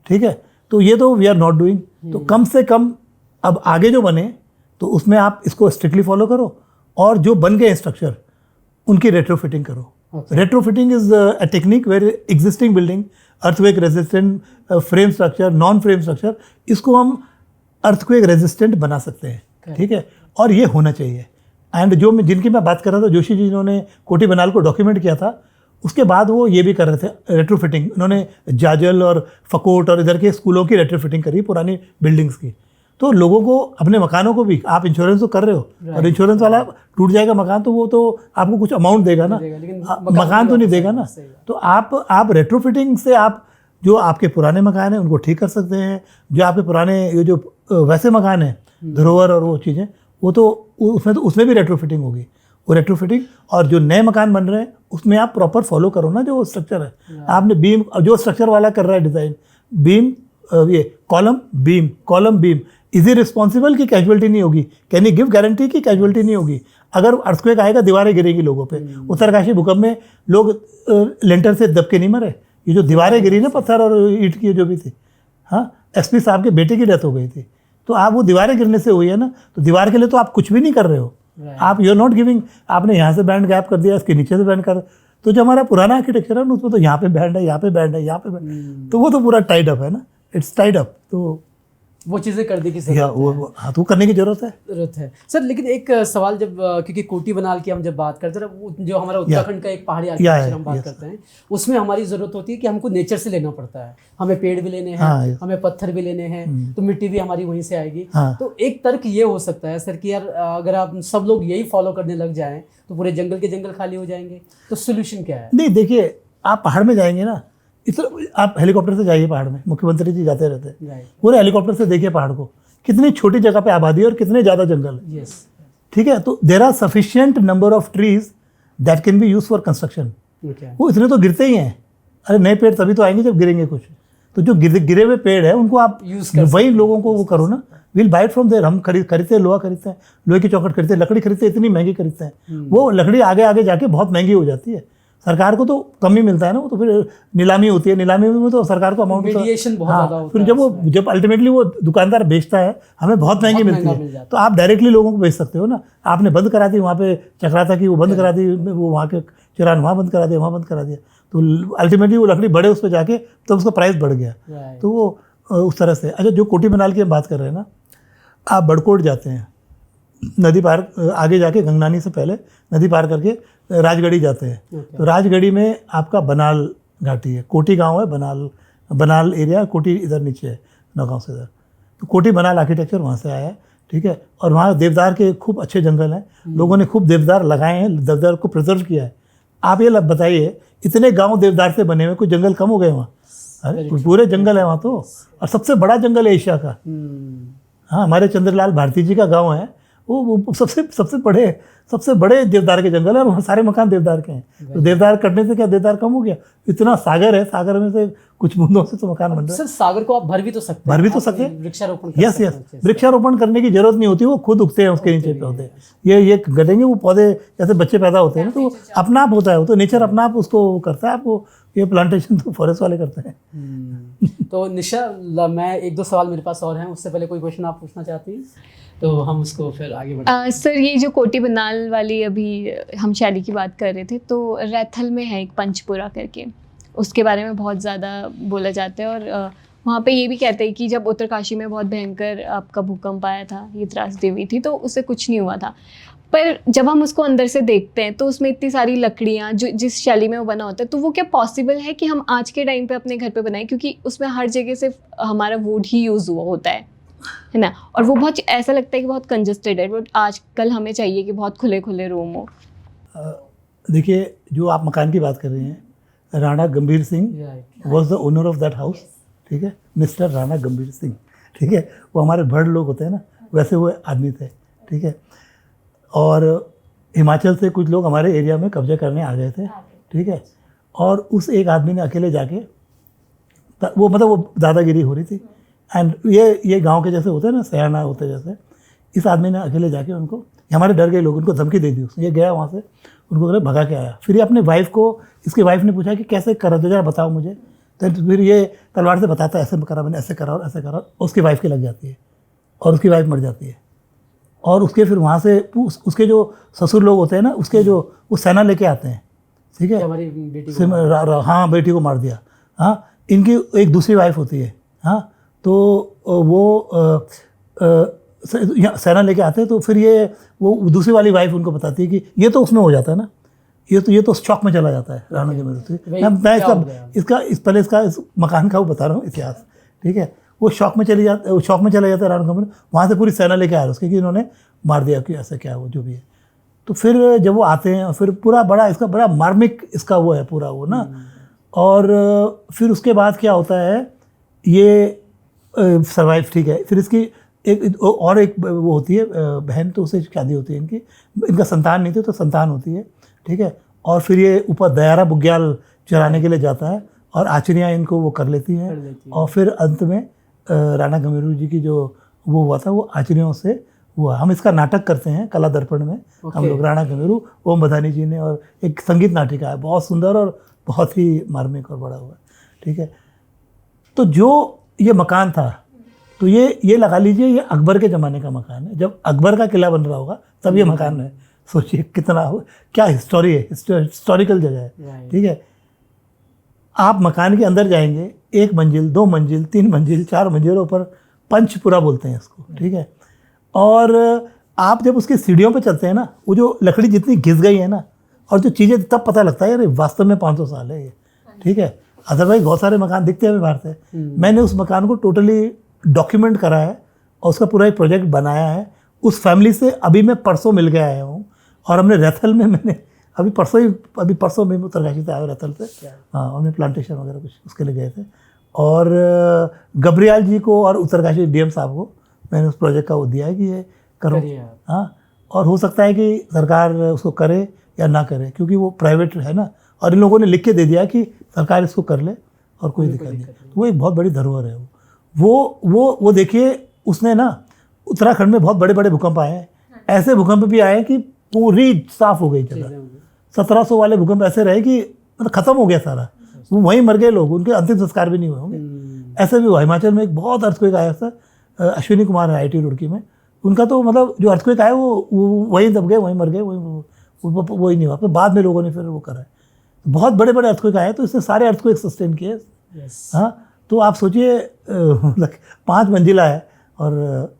ठीक है। तो ये तो वी आर नॉट डूइंग। तो कम से कम अब आगे जो बने तो उसमें आप इसको स्ट्रिक्टली फॉलो करो, और जो बन गए स्ट्रक्चर उनकी रेट्रोफिटिंग करो। Retrofitting is a technique where existing building, earthquake resistant frame structure, non frame structure, इसको हम अर्थक्वेक रेजिस्टेंट बना सकते हैं, ठीक है। और ये होना चाहिए। एंड जिनकी मैं बात कर रहा था, जोशी जी, जिन्होंने कोटी बनाल को डॉक्यूमेंट किया था, उसके बाद वो ये भी कर रहे थे रेट्रोफिटिंग। उन्होंने जाजल और फकोट और इधर के स्कूलों की रेट्रोफिटिंग करी, पुरानी बिल्डिंग्स की। तो लोगों को, अपने मकानों को भी, आप इंश्योरेंस तो कर रहे हो, और इंश्योरेंस वाला टूट जाएगा मकान तो वो तो आपको कुछ अमाउंट देगा ना, मकान तो नहीं देगा ना। तो आप रेट्रोफिटिंग से आप जो आपके पुराने मकान हैं उनको ठीक कर सकते हैं। जो आपके पुराने ये जो वैसे मकान हैं, धरोहर और वो चीज़ें, वो तो उसमें भी रेट्रोफिटिंग होगी। वो रेट्रोफिटिंग, और जो नए मकान बन रहे हैं उसमें आप प्रॉपर फॉलो करो ना जो स्ट्रक्चर है। आपने बीम, जो स्ट्रक्चर वाला कर रहा है डिज़ाइन, बीम, ये column beam, is he responsible की कैजुअलिटी नहीं होगी? कैन यू गिव गारंटी की कैजुअलिटी नहीं होगी? अगर अर्थक्वेक आएगा दीवारें गिरेगी लोगों पे। उत्तरकाशी भूकंप में लोग लेंटर से दब के नहीं मरे। ये जो दीवारें गिरी ना, पत्थर और ईंट की जो भी थी, हाँ, एसपी साहब के बेटे की डेथ हो गई थी। तो आप वो दीवारें गिरने से हुई है ना, तो दीवार के लिए तो आप कुछ भी नहीं कर रहे हो। आप यू आर नॉट गिविंग, आपने यहाँ से बैंड गैप कर दिया, इसके नीचे से बैंड कर। तो जो हमारा पुराना आर्किटेक्चर है ना, उसमें तो यहाँ पे बैंड है, यहाँ पे बैंड है, यहाँ पे बैंड, तो वो तो पूरा टाइड अप है ना, इट्स टाइड अप। तो वो चीज़ें कर दी की हाँ, तो करने की जरूरत है सर। लेकिन एक सवाल, जब क्योंकि कोटी बनाल की हम जब बात करते हैं, जो हमारा उत्तराखंड का एक पहाड़ी आर्किटेक्चर हम बात करते हैं, उसमें हमारी ज़रूरत होती है कि हमको नेचर से लेना पड़ता है। हमें पेड़ भी लेने हैं, हमें पत्थर भी लेने हैं, तो मिट्टी भी हमारी वहीं से आएगी। तो एक तर्क ये हो सकता है सर कि यार, अगर आप सब लोग यही फॉलो करने लग जाएं तो पूरे जंगल के जंगल खाली हो जाएंगे। तो सोल्यूशन क्या है? नहीं, देखिए, आप पहाड़ में जाएंगे ना, आप हेलीकॉप्टर से जाइए पहाड़ में, मुख्यमंत्री जी जाते रहते हैं, पूरे हेलीकॉप्टर से देखिए पहाड़ को, कितनी छोटी जगह पे आबादी है और कितने ज़्यादा जंगल है। ठीक है, तो there are sufficient number of trees that can be use for construction. वो इतने तो गिरते ही हैं। अरे नए पेड़ तभी तो आएंगे जब गिरेंगे कुछ। तो जो गिरे हुए पेड़ है उनको आप वही लोगों को वो करो ना, विल बाय फ्रॉम देयर। हम खरीदते हैं, लोहा खरीदते हैं, लोहे की चौखट खरीदते हैं, लकड़ी खरीदते हैं, इतनी महंगी खरीदते हैं। वो लकड़ी आगे आगे जाके बहुत महंगी हो जाती है। सरकार को तो कम ही मिलता है ना, वो तो फिर नीलामी होती है, नीलामी में तो सरकार को अमाउंट मीडिएशन बहुत ज़्यादा होता फिर है जब अल्टीमेटली वो दुकानदार बेचता है हमें बहुत महंगी मिलती महंगा मिल है, जाता तो आप डायरेक्टली लोगों को बेच सकते हो ना। आपने बंद करा दी वहाँ पे चक्राता की, वो बंद करा दी, वो वहाँ के चुरान वहाँ बंद करा दिया, वहाँ बंद करा दिया, तो अल्टीमेटली वो लकड़ी बढ़े उस पर जाके तो उसका प्राइस बढ़ गया। Right. तो वो उस तरह से। अच्छा, जो कोटी मीनार की हम बात कर रहे हैं ना, आप बड़कोट जाते हैं, नदी पार आगे जाके गंगनानी से पहले नदी पार करके राजगढ़ी जाते हैं। तो राजगढ़ी में आपका बनाल घाटी है, कोटी गांव है, बनाल एरिया, कोटी इधर नीचे है नौगांव से इधर। तो कोटी बनाल आर्किटेक्चर वहाँ से आया है, ठीक है। और वहाँ देवदार के खूब अच्छे जंगल हैं, लोगों ने खूब देवदार लगाए हैं, देवदार को प्रिजर्व किया है। आप ये बताइए, इतने गाँव देवदार से बने हुए, कुछ जंगल कम हो गए वहाँ? अरे पूरे जंगल है वहाँ तो, और सबसे बड़ा जंगल है एशिया का। हाँ, हमारे चंद्रलाल भारती जी का गांव है, वो सबसे बड़े देवदार के जंगल है, और वहाँ सारे मकान देवदार के हैं। तो देवदार कटने से क्या देवदार कम हो गया? इतना सागर है, सागर में से कुछ बूंदों से तो मकान बन रहा है। सर सागर को आप भर भी तो सकते हैं, भर भी तो सकते हैं, वृक्षारोपण यस वृक्षारोपण करने की जरूरत नहीं होती, वो खुद उगते हैं उसके नीचे पौधे। ये गलेंगे वो पौधे, जैसे बच्चे पैदा होते हैं तो अपना आप होता है, वो तो नेचर अपना आप उसको करता है। आपको ये प्लांटेशन तो फॉरेस्ट वाले करते हैं। तो निशा, मैं एक दो सवाल मेरे पास और हैं, उससे पहले कोई क्वेश्चन आप पूछना चाहती हैं तो हम उसको फिर आगे बढ़ाएं। सर, ये जो कोटी बनाल वाली अभी हम शैली की बात कर रहे थे, तो रैथल में है एक पंचपुरा करके, उसके बारे में बहुत ज़्यादा बोला जाता है। और वहाँ पे ये भी कहते हैं कि जब उत्तरकाशी में बहुत भयंकर आपका भूकंप आया था, ये त्रासदी हुई थी, तो उससे कुछ नहीं हुआ था। पर जब हम उसको अंदर से देखते हैं तो उसमें इतनी सारी लकड़ियाँ, जो जिस शैली में वो बना होता है, तो वो क्या पॉसिबल है कि हम आज के टाइम पे अपने घर पे बनाएं? क्योंकि उसमें हर जगह सिर्फ हमारा वुड ही यूज़ हुआ होता है ना, और वो बहुत ऐसा लगता है कि बहुत कंजस्टेड है। बट आजकल हमें चाहिए कि बहुत खुले खुले रूम हो। देखिए, जो आप मकान की बात कर रहे हैं, राणा गंभीर Singh was the owner of that house, ठीक है, मिस्टर राणा गंभीर सिंह, ठीक है। वो हमारे भड़ लोग होते हैं ना, वैसे वो आदमी थे, ठीक है। और हिमाचल से कुछ लोग हमारे एरिया में कब्जा करने आ गए थे, ठीक है। और उस एक आदमी ने अकेले जाके वो वो दादागिरी हो रही थी। एंड ये गांव के जैसे होते हैं ना, सयाना होते जैसे, इस आदमी ने अकेले जाके उनको, हमारे डर गए लोग, उनको धमकी दे दी उसने। ये गया वहाँ से, उनको भगा के आया। फिर ये अपने वाइफ को, इसकी वाइफ ने पूछा कि कैसे करा, तो जरा बताओ मुझे। तो फिर ये तलवार से बताता है, ऐसे करा मैंने, ऐसे करा और ऐसे करा। उसकी वाइफ की लग जाती है और उसकी वाइफ मर जाती है। और उसके फिर वहाँ से उसके जो ससुर लोग होते हैं ना, उसके जो वो सेना लेके आते हैं, ठीक है। हमारी बेटी हाँ, बेटी को मार दिया। हाँ, इनकी एक दूसरी वाइफ होती है। हाँ, तो वो सेना लेके आते हैं। तो फिर वो दूसरी वाली वाइफ उनको बताती है कि ये तो उसमें हो जाता है ना, ये तो शौक में चला जाता है राणा की मृत्यु से। मैं इसका इस मकान का वो बता रहा हूँ इतिहास, ठीक है। वो शौक में चला जाता है राणा का मृत्यु। वहाँ से पूरी सेना लेके आ रहे उसके कि इन्होंने मार दिया, कि ऐसा क्या वो जो भी है। तो फिर जब वो आते हैं, फिर पूरा इसका बड़ा मार्मिक इसका वो है पूरा वो ना। और फिर उसके बाद क्या होता है, ये सर्वाइव, ठीक है। फिर इसकी एक वो होती है बहन, तो उससे शादी होती है इनका संतान नहीं थे तो संतान होती है, ठीक है। और फिर ये ऊपर दयारा बुग्याल चराने के लिए जाता है और आचरियाँ इनको वो कर लेती हैं। और फिर अंत में राणा गंभीर जी की जो वो हुआ था, वो आचरियों से हुआ। हम इसका नाटक करते हैं कला दर्पण में, हम लोग राणा गंभीर, ओम बधानी जी ने, और एक संगीत नाटिका है बहुत सुंदर और बहुत ही मार्मिक और बड़ा हुआ, ठीक है। तो जो ये मकान था, तो ये लगा लीजिए, ये अकबर के ज़माने का मकान है। जब अकबर का किला बन रहा होगा तब ये मकान है। सोचिए कितना क्या हिस्टोरी है, हिस्टोरिकल जगह है, ठीक है। आप मकान के अंदर जाएंगे, 1 मंजिल, 2 मंजिल, 3 मंजिल, 4 मंजिल, ऊपर पंचपुरा बोलते हैं इसको, ठीक है। और आप जब उसकी सीढ़ियों पे चलते हैं ना, वो जो लकड़ी जितनी घिस गई है ना, और जो चीज़ें, तब पता लगता है यार वास्तव में 500 साल है ये, ठीक है। अदरवाइज बहुत सारे मकान दिखते हैं बाहर से। मैंने उस मकान को टोटली डॉक्यूमेंट करा है और उसका पूरा एक प्रोजेक्ट बनाया है। उस फैमिली से अभी मैं परसों मिल के आया हूँ, और हमने रैथल में, मैंने अभी परसों में उत्तरकाशी से आया रैथल से। हाँ, हमने प्लांटेशन वगैरह कुछ उसके लिए गए थे। और गब्रियाल जी को और उत्तरकाशी डीएम साहब को मैंने उस प्रोजेक्ट का वो दिया है कि ये करो। हाँ, और हो सकता है कि सरकार उसको करे या ना करे, क्योंकि वो प्राइवेट है ना, और इन लोगों ने लिख के दे दिया कि सरकार इसको कर ले और कोई दिक्कत नहीं। वो एक बहुत बड़ी धरोहर है वो देखिए, उसने ना उत्तराखंड में बहुत बड़े बड़े भूकंप आए हैं, ऐसे भूकंप भी आए कि पूरी साफ हो गई जगह, 1700 वाले भूकंप ऐसे रहे कि मतलब ख़त्म हो गया सारा, वो वहीं मर गए लोग, उनके अंतिम संस्कार भी नहीं हुए होंगे। ऐसे भी हुआ हिमाचल में एक बहुत अर्थक्वेक आया था, अश्विनी कुमार है IIT रुड़की में, उनका तो मतलब जो अर्थक्वेक आया वो वहीं दब गए, वहीं मर गए, वही नहीं हुआ। तो बाद में लोगों ने फिर वो करा है। बहुत बड़े बड़े अर्थक्वेक आए तो इसने सारे अर्थक्वेक सस्टेन किए। हाँ, तो आप सोचिए मतलब 5 मंजिला है और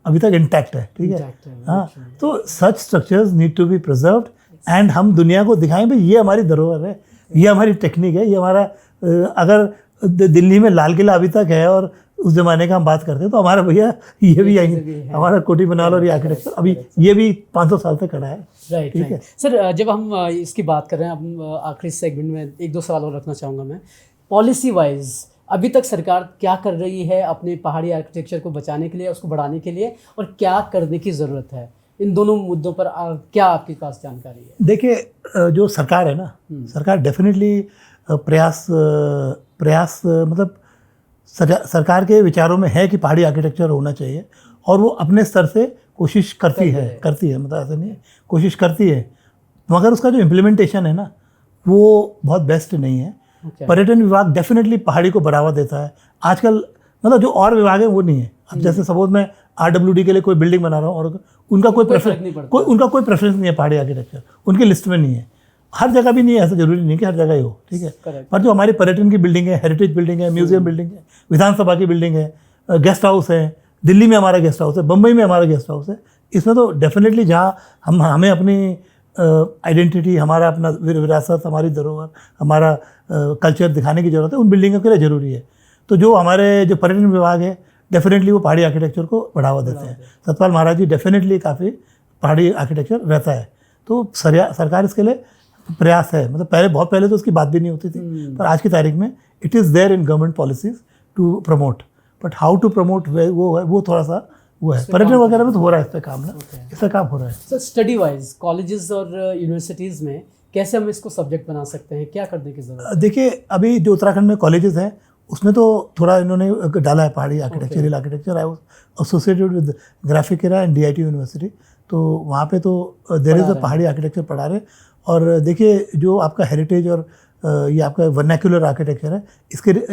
अभी तक इंटैक्ट है, ठीक है। हाँ, तो such structures need to be preserved and हम दुनिया को दिखाएं भाई ये हमारी धरोहर है, ये हमारी टेक्निक है, ये हमारा अगर दिल्ली में लाल किला अभी तक है और उस ज़माने का हम बात करते हैं तो हमारा भैया ये भी आएंगे, हमारा कोटी बनाल और ये आर्किटेक्चर अभी ये भी 500 साल तक खड़ा है। राइट, ठीक है सर। जब हम इसकी बात कर रहे हैं, अब आखिरी सेगमेंट में 1-2 सवाल और रखना चाहूँगा मैं। पॉलिसी वाइज अभी तक सरकार क्या कर रही है अपने पहाड़ी आर्किटेक्चर को बचाने के लिए, उसको बढ़ाने के लिए, और क्या करने की ज़रूरत है? इन दोनों मुद्दों पर क्या आपके पास जानकारी है? देखिए, जो सरकार है ना, सरकार डेफिनेटली प्रयास मतलब सरकार के विचारों में है कि पहाड़ी आर्किटेक्चर होना चाहिए और वो अपने स्तर से कोशिश करती है मतलब ऐसे नहीं, कोशिश करती है, मगर उसका जो इम्प्लीमेंटेशन है ना वो बहुत बेस्ट नहीं है। पर्यटन विभाग डेफिनेटली पहाड़ी को बढ़ावा देता है आजकल, मतलब जो और विभाग है वो नहीं है। अब जैसे सपोज मैं RWD के लिए कोई बिल्डिंग बना रहा हूँ और उनका कोई प्रेफरेंस नहीं है पहाड़ी आर्किटेक्चर, उनकी लिस्ट में नहीं है। हर जगह भी नहीं है, ऐसा जरूरी नहीं कि हर जगह ही हो, ठीक है। पर जो हमारी पर्यटन की बिल्डिंग है, हेरिटेज बिल्डिंग है, म्यूजियम बिल्डिंग है, विधानसभा की बिल्डिंग है, गेस्ट हाउस है, दिल्ली में हमारा गेस्ट हाउस है, बम्बई में हमारा गेस्ट हाउस है, इसमें तो डेफिनेटली जहाँ हमें अपनी आइडेंटिटी, हमारा अपना विरासत, हमारी धरोहर, हमारा कल्चर दिखाने की ज़रूरत है, उन बिल्डिंगों के लिए ज़रूरी है। तो जो हमारे जो पर्यटन विभाग है डेफिनेटली वो पहाड़ी आर्किटेक्चर को बढ़ावा देते हैं। सतपाल महाराज जी डेफिनेटली काफ़ी पहाड़ी आर्किटेक्चर रहता है, तो सरकार इसके लिए प्रयास है। मतलब बहुत पहले तो उसकी बात भी नहीं होती थी, पर आज की तारीख में it is there in government policies to promote, but how to promote वो थोड़ा सा वो है। पर्यटन वगैरह में तो हो रहा है इस पर काम ना, इस पर काम हो रहा है। सर, स्टडी वाइज कॉलेजेस और यूनिवर्सिटीज़ में कैसे हम इसको सब्जेक्ट बना सकते हैं, क्या करने की ज़रूरत है? देखिए, अभी जो उत्तराखंड में कॉलेजेस हैं उसमें तो थोड़ा इन्होंने डाला है पहाड़ी architectural architecture. I was associated with Graphic Era and DIT university, तो वहाँ पे तो देयर इज़ अ पहाड़ी आर्किटेक्चर पढ़ा रहे। और देखिए, जो आपका हेरिटेज और ये आपका वर्नाक्युलर आर्किटेक्चर है,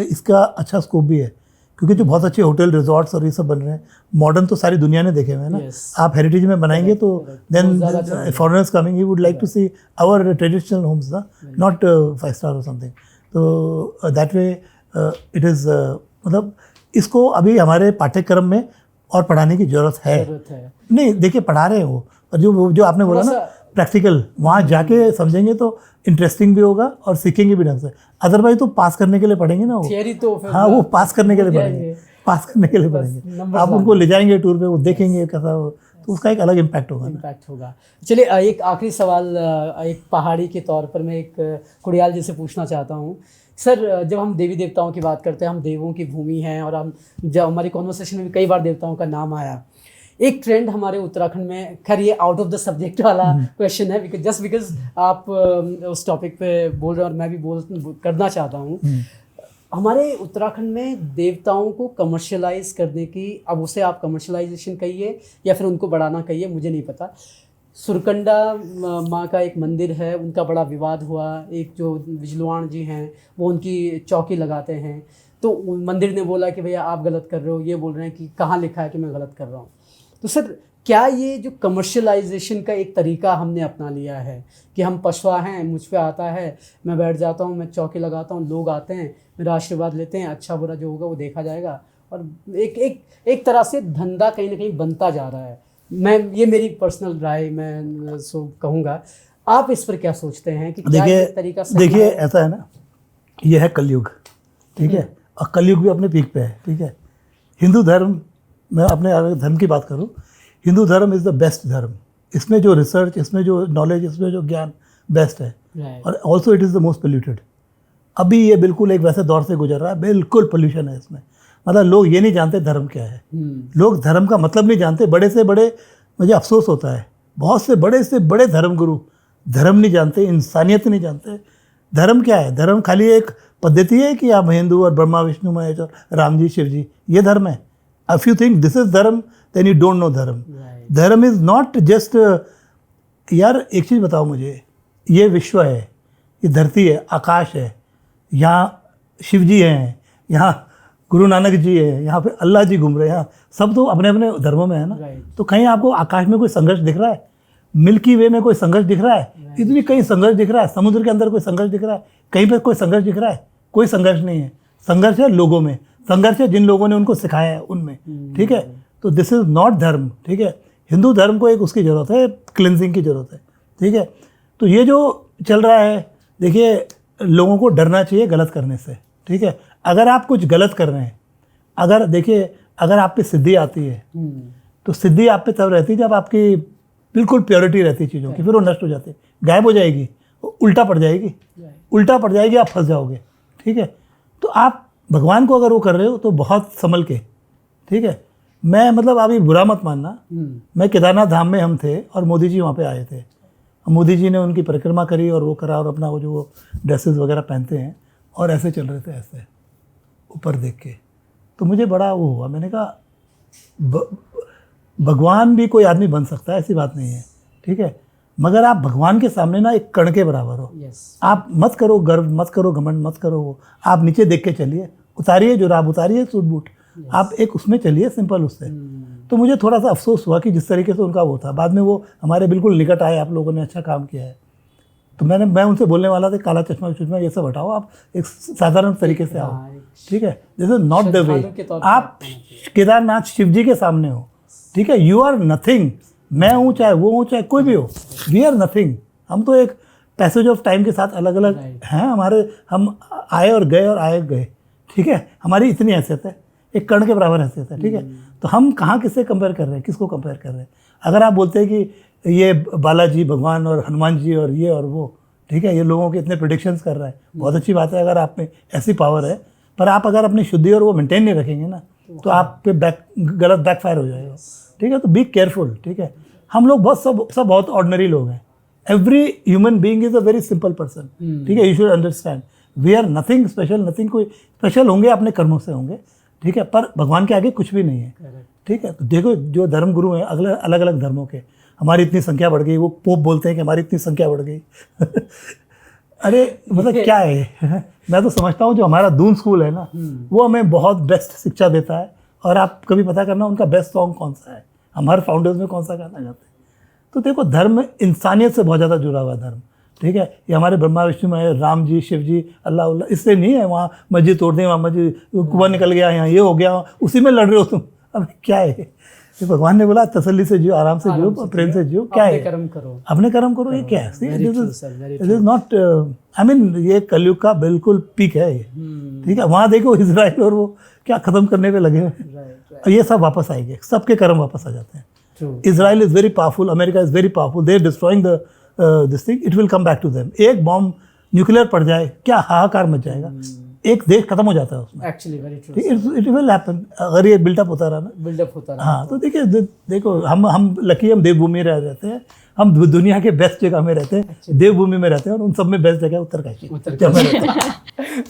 इसका अच्छा स्कोप भी है, क्योंकि जो बहुत अच्छे होटल रिजॉर्ट्स और ये सब बन रहे हैं मॉडर्न, तो सारी दुनिया ने देखे हुए हैं ना। आप हेरिटेज में बनाएंगे तो then foreigners coming he would like to see our traditional homes ना, नॉट 5 स्टार और समथिंग। तो दैट वे इट इज़ मतलब इसको अभी हमारे पाठ्यक्रम में और पढ़ाने की ज़रूरत है। नहीं, देखिए पढ़ा रहे हैं वो, और जो आपने बोला ना प्रैक्टिकल, वहाँ जाके समझेंगे तो इंटरेस्टिंग भी होगा और सीखेंगे भी ढंग से। अदरवाइज तो पास करने के लिए पढ़ेंगे ना वो, थियरी तो फिर हाँ, वो पास करने के लिए पढ़ेंगे, आप उनको ले जाएंगे टूर पे, वो देखेंगे कैसा, तो उसका एक अलग इम्पैक्ट होगा। चलिए, एक आखिरी सवाल एक पहाड़ी के तौर पर मैं एक कुड़ियाल जी से पूछना चाहता हूँ। सर, जब हम देवी देवताओं की बात करते हैं, हम देवों की भूमि हैं, और हम जब हमारी कॉन्वर्सेशन में भी कई बार देवताओं का नाम आया, एक ट्रेंड हमारे उत्तराखंड में, खैर ये आउट ऑफ द सब्जेक्ट वाला क्वेश्चन है, बिकॉज आप उस टॉपिक पे बोल रहे हैं और मैं भी करना चाहता हूँ। हमारे उत्तराखंड में देवताओं को कमर्शियलाइज करने की, अब उसे आप कमर्शियलाइजेशन कहिए या फिर उनको बढ़ाना कहिए, मुझे नहीं पता। सुरकंडा माँ का एक मंदिर है, उनका बड़ा विवाद हुआ। एक जो विजलवाण जी हैं वो उनकी चौकी लगाते हैं, तो मंदिर ने बोला कि भैया आप गलत कर रहे हो, ये बोल रहे हैं कि कहाँ लिखा है कि मैं गलत कर रहा हूँ। तो सर, क्या ये जो कमर्शियलाइजेशन का एक तरीका हमने अपना लिया है कि हम पशवा हैं, मुझ पे आता है, मैं बैठ जाता हूँ, मैं चौकी लगाता हूँ, लोग आते हैं, मेरा आशीर्वाद लेते हैं, अच्छा बुरा जो होगा वो देखा जाएगा, और एक तरह से धंधा कहीं ना कहीं बनता जा रहा है। ये मेरी पर्सनल राय मैं कहूँगा, आप इस पर क्या सोचते हैं कि क्या ये तरीका सही है? देखिए, ऐसा है ना, ये है कलयुग, ठीक है, और कलयुग भी अपने पीक पे है, ठीक है। हिंदू धर्म, मैं अपने धर्म की बात करूं, हिंदू धर्म इज़ द बेस्ट धर्म। इसमें जो रिसर्च, इसमें जो नॉलेज, इसमें जो ज्ञान बेस्ट है, और also it is the most polluted. अभी ये बिल्कुल एक वैसे दौर से गुजर रहा है, बिल्कुल पोल्यूशन है इसमें। मतलब लोग ये नहीं जानते धर्म क्या है, लोग धर्म का मतलब नहीं जानते। बड़े से बड़े, मुझे अफसोस होता है, बहुत से बड़े धर्मगुरु धर्म नहीं जानते, इंसानियत नहीं जानते। धर्म क्या है? धर्म खाली एक पद्धति है कि आप हिंदू और ब्रह्मा विष्णु महेश और राम जी शिव जी, ये धर्म है। If you think this is धर्म, देन यू डोंट नो धर्म। धर्म इज नॉट जस्ट, यार एक चीज़ बताओ मुझे, ये विश्व है, ये धरती है, आकाश है, यहाँ शिव जी हैं, यहाँ गुरु नानक जी है, यहाँ पे अल्लाह जी घूम रहे हैं, यहाँ सब तो अपने अपने धर्मों में है ना। तो कहीं आपको आकाश में कोई संघर्ष दिख रहा है, मिल्की वे में कोई संघर्ष दिख रहा है, इतनी कहीं संघर्ष दिख रहा है, समुद्र के अंदर कोई संघर्ष दिख रहा है, कहीं पर कोई संघर्ष दिख रहा है? कोई संघर्ष नहीं है। संघर्ष है लोगों में, संघर्ष है जिन लोगों ने उनको सिखाया है उनमें, ठीक है। तो दिस इज़ नॉट धर्म, ठीक है। हिंदू धर्म को एक उसकी ज़रूरत है, क्लिनजिंग की ज़रूरत है, ठीक है। तो ये जो चल रहा है, देखिए लोगों को डरना चाहिए गलत करने से, ठीक है। अगर आप कुछ गलत कर रहे हैं, अगर देखिए अगर आप पे सिद्धि आती है तो सिद्धि आप पे तब रहती है जब आपकी बिल्कुल प्योरिटी रहती है चीज़ों की, फिर वो नष्ट हो जाती है, गायब हो जाएगी, उल्टा पड़ जाएगी, उल्टा पड़ जाएगी, आप फंस जाओगे, ठीक है। तो आप भगवान को अगर वो कर रहे हो तो बहुत संभल के, ठीक है। मैं मतलब अभी बुरा मत मानना, मैं केदारनाथ धाम में हम थे और मोदी जी वहाँ पे आए थे। मोदी जी ने उनकी परिक्रमा करी और वो करा, और अपना वो जो वो ड्रेसेस वगैरह पहनते हैं और ऐसे चल रहे थे, ऐसे ऊपर देख के। तो मुझे बड़ा वो हुआ, मैंने कहा भगवान भी कोई आदमी बन सकता है, ऐसी बात नहीं है, ठीक है। मगर आप भगवान के सामने ना एक कण के बराबर हो। आप मत करो गर्व, मत करो घमंड, मत करो वो, आप नीचे देख के चलिए, उतारिए जुराब, उतारिए सूट बूट, आप एक उसमें चलिए सिंपल उससे। तो मुझे थोड़ा सा अफसोस हुआ कि जिस तरीके से उनका वो था, बाद में वो हमारे बिल्कुल निकट आए, आप लोगों ने अच्छा काम किया है। तो मैं उनसे बोलने वाला था काला चश्मा ये सब हटाओ, आप एक साधारण तरीके से आओ, ठीक है। This is not the way. आप केदारनाथ शिव जी के सामने हो, ठीक है। यू आर नथिंग, मैं हूँ चाहे वो हूँ चाहे कोई भी हो, वी आर नथिंग। हम तो एक पैसेज ऑफ टाइम के साथ अलग अलग हैं, हमारे हम आए और गए और आए गए, ठीक है। हमारी इतनी हैसियत है, एक कण के बराबर हैसियत है, ठीक है। तो हम कहाँ किससे कंपेयर कर रहे हैं, किसको कंपेयर कर रहे हैं? अगर आप बोलते हैं कि ये बालाजी भगवान और हनुमान जी और ये और वो, ठीक है, ये लोगों के इतने प्रेडिक्शंस कर रहा है, बहुत अच्छी बात है अगर आप में ऐसी पावर है। पर आप अगर अपनी शुद्धि और वो मेंटेन नहीं रखेंगे ना, तो आप पे गलत बैकफायर हो जाएगा, ठीक है। तो बी केयरफुल, ठीक है। हम लोग बहुत सब बहुत ऑर्डिनरी लोग हैं। Every human being is a very simple person, ठीक है। You should understand we are nothing special, nothing कोई स्पेशल होंगे अपने कर्मों से होंगे, ठीक है। पर भगवान के आगे कुछ भी नहीं है, ठीक है। तो देखो जो धर्म गुरु हैं अलग अलग धर्मों के, हमारी इतनी संख्या बढ़ गई, वो पोप बोलते हैं कि हमारी इतनी संख्या बढ़ गई अरे मतलब क्या है मैं तो समझता हूँ जो हमारा दून स्कूल है ना, वो हमें बहुत बेस्ट शिक्षा देता है। और आप कभी पता करना उनका बेस्ट सॉन्ग कौन सा है, हमारे फाउंडर्स में कौन सा गाना गाते हैं। तो देखो धर्म इंसानियत से बहुत ज़्यादा जुड़ा हुआ धर्म, ठीक है। ये हमारे ब्रह्मा विष्णु में है, राम जी शिव जी अल्लाह उल्लाह, इससे नहीं है वहाँ मस्जिद तोड़ दें, वहाँ मस्जिद कुआं निकल गया, यहाँ ये हो गया, उसी में लड़ रहे हो तुम। अब क्या है, तो भगवान ने बोला तसल्ली से जियो, आराम से जियो, प्रेम से जियो, क्या है कर्म करो, अपने कर्म करो। ये क्या है, this is not, I mean ये कलयुग का बिल्कुल पीक है ये, ठीक है। वहाँ देखो इजराइल और वो क्या खत्म करने पे लगे हुए, ये सब वापस आएंगे, सबके कर्म वापस आ जाते हैं। Israel is very powerful, America is very powerful, they are destroying the this thing, it will come back to them. एक बॉम्ब न्यूक्लियर पड़ जाए, क्या हाहाकार मच जाएगा, एक देश खत्म हो जाता है उसमें। Actually very true, it will happen अगर ये बिल्डअप होता रहा ना, बिल्डअप होता रहा। हाँ तो देखिए देखो हम लकी, हम देवभूमि रह रहते हैं, हम दुनिया के बेस्ट जगह में रहते हैं, देवभूमि में रहते हैं, और उन सब में बेस्ट जगह Uttarkashi.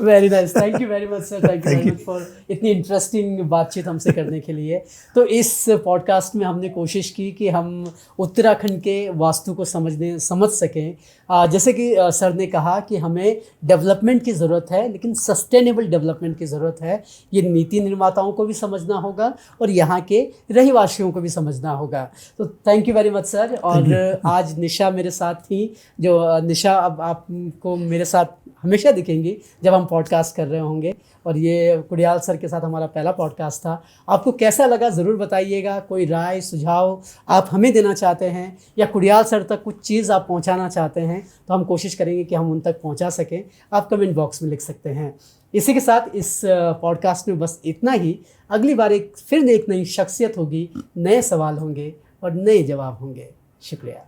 Very nice, thank you very much sir, thank you very much for इतनी इंटरेस्टिंग बातचीत हमसे करने के लिए। तो इस पॉडकास्ट में हमने कोशिश की कि हम उत्तराखंड के वास्तु को समझ सकें। जैसे कि सर ने कहा कि हमें डेवलपमेंट की ज़रूरत है, लेकिन सस्टेनेबल डेवलपमेंट की ज़रूरत है। ये नीति निर्माताओं को भी समझना होगा और यहाँ के रहीवासियों को भी समझना होगा। तो thank you very much sir. और आज निशा मेरे साथ थी, जो निशा अब आपको मेरे साथ हमेशा दिखेंगी जब हम पॉडकास्ट कर रहे होंगे। और ये कुडियाल सर के साथ हमारा पहला पॉडकास्ट था। आपको कैसा लगा ज़रूर बताइएगा। कोई राय सुझाव आप हमें देना चाहते हैं या कुडियाल सर तक कुछ चीज़ आप पहुंचाना चाहते हैं, तो हम कोशिश करेंगे कि हम उन तक पहुंचा सकें। आप कमेंट बॉक्स में लिख सकते हैं। इसी के साथ इस पॉडकास्ट में बस इतना ही। अगली बार फिर एक नई शख्सियत होगी, नए सवाल होंगे और नए जवाब होंगे। शुक्रिया।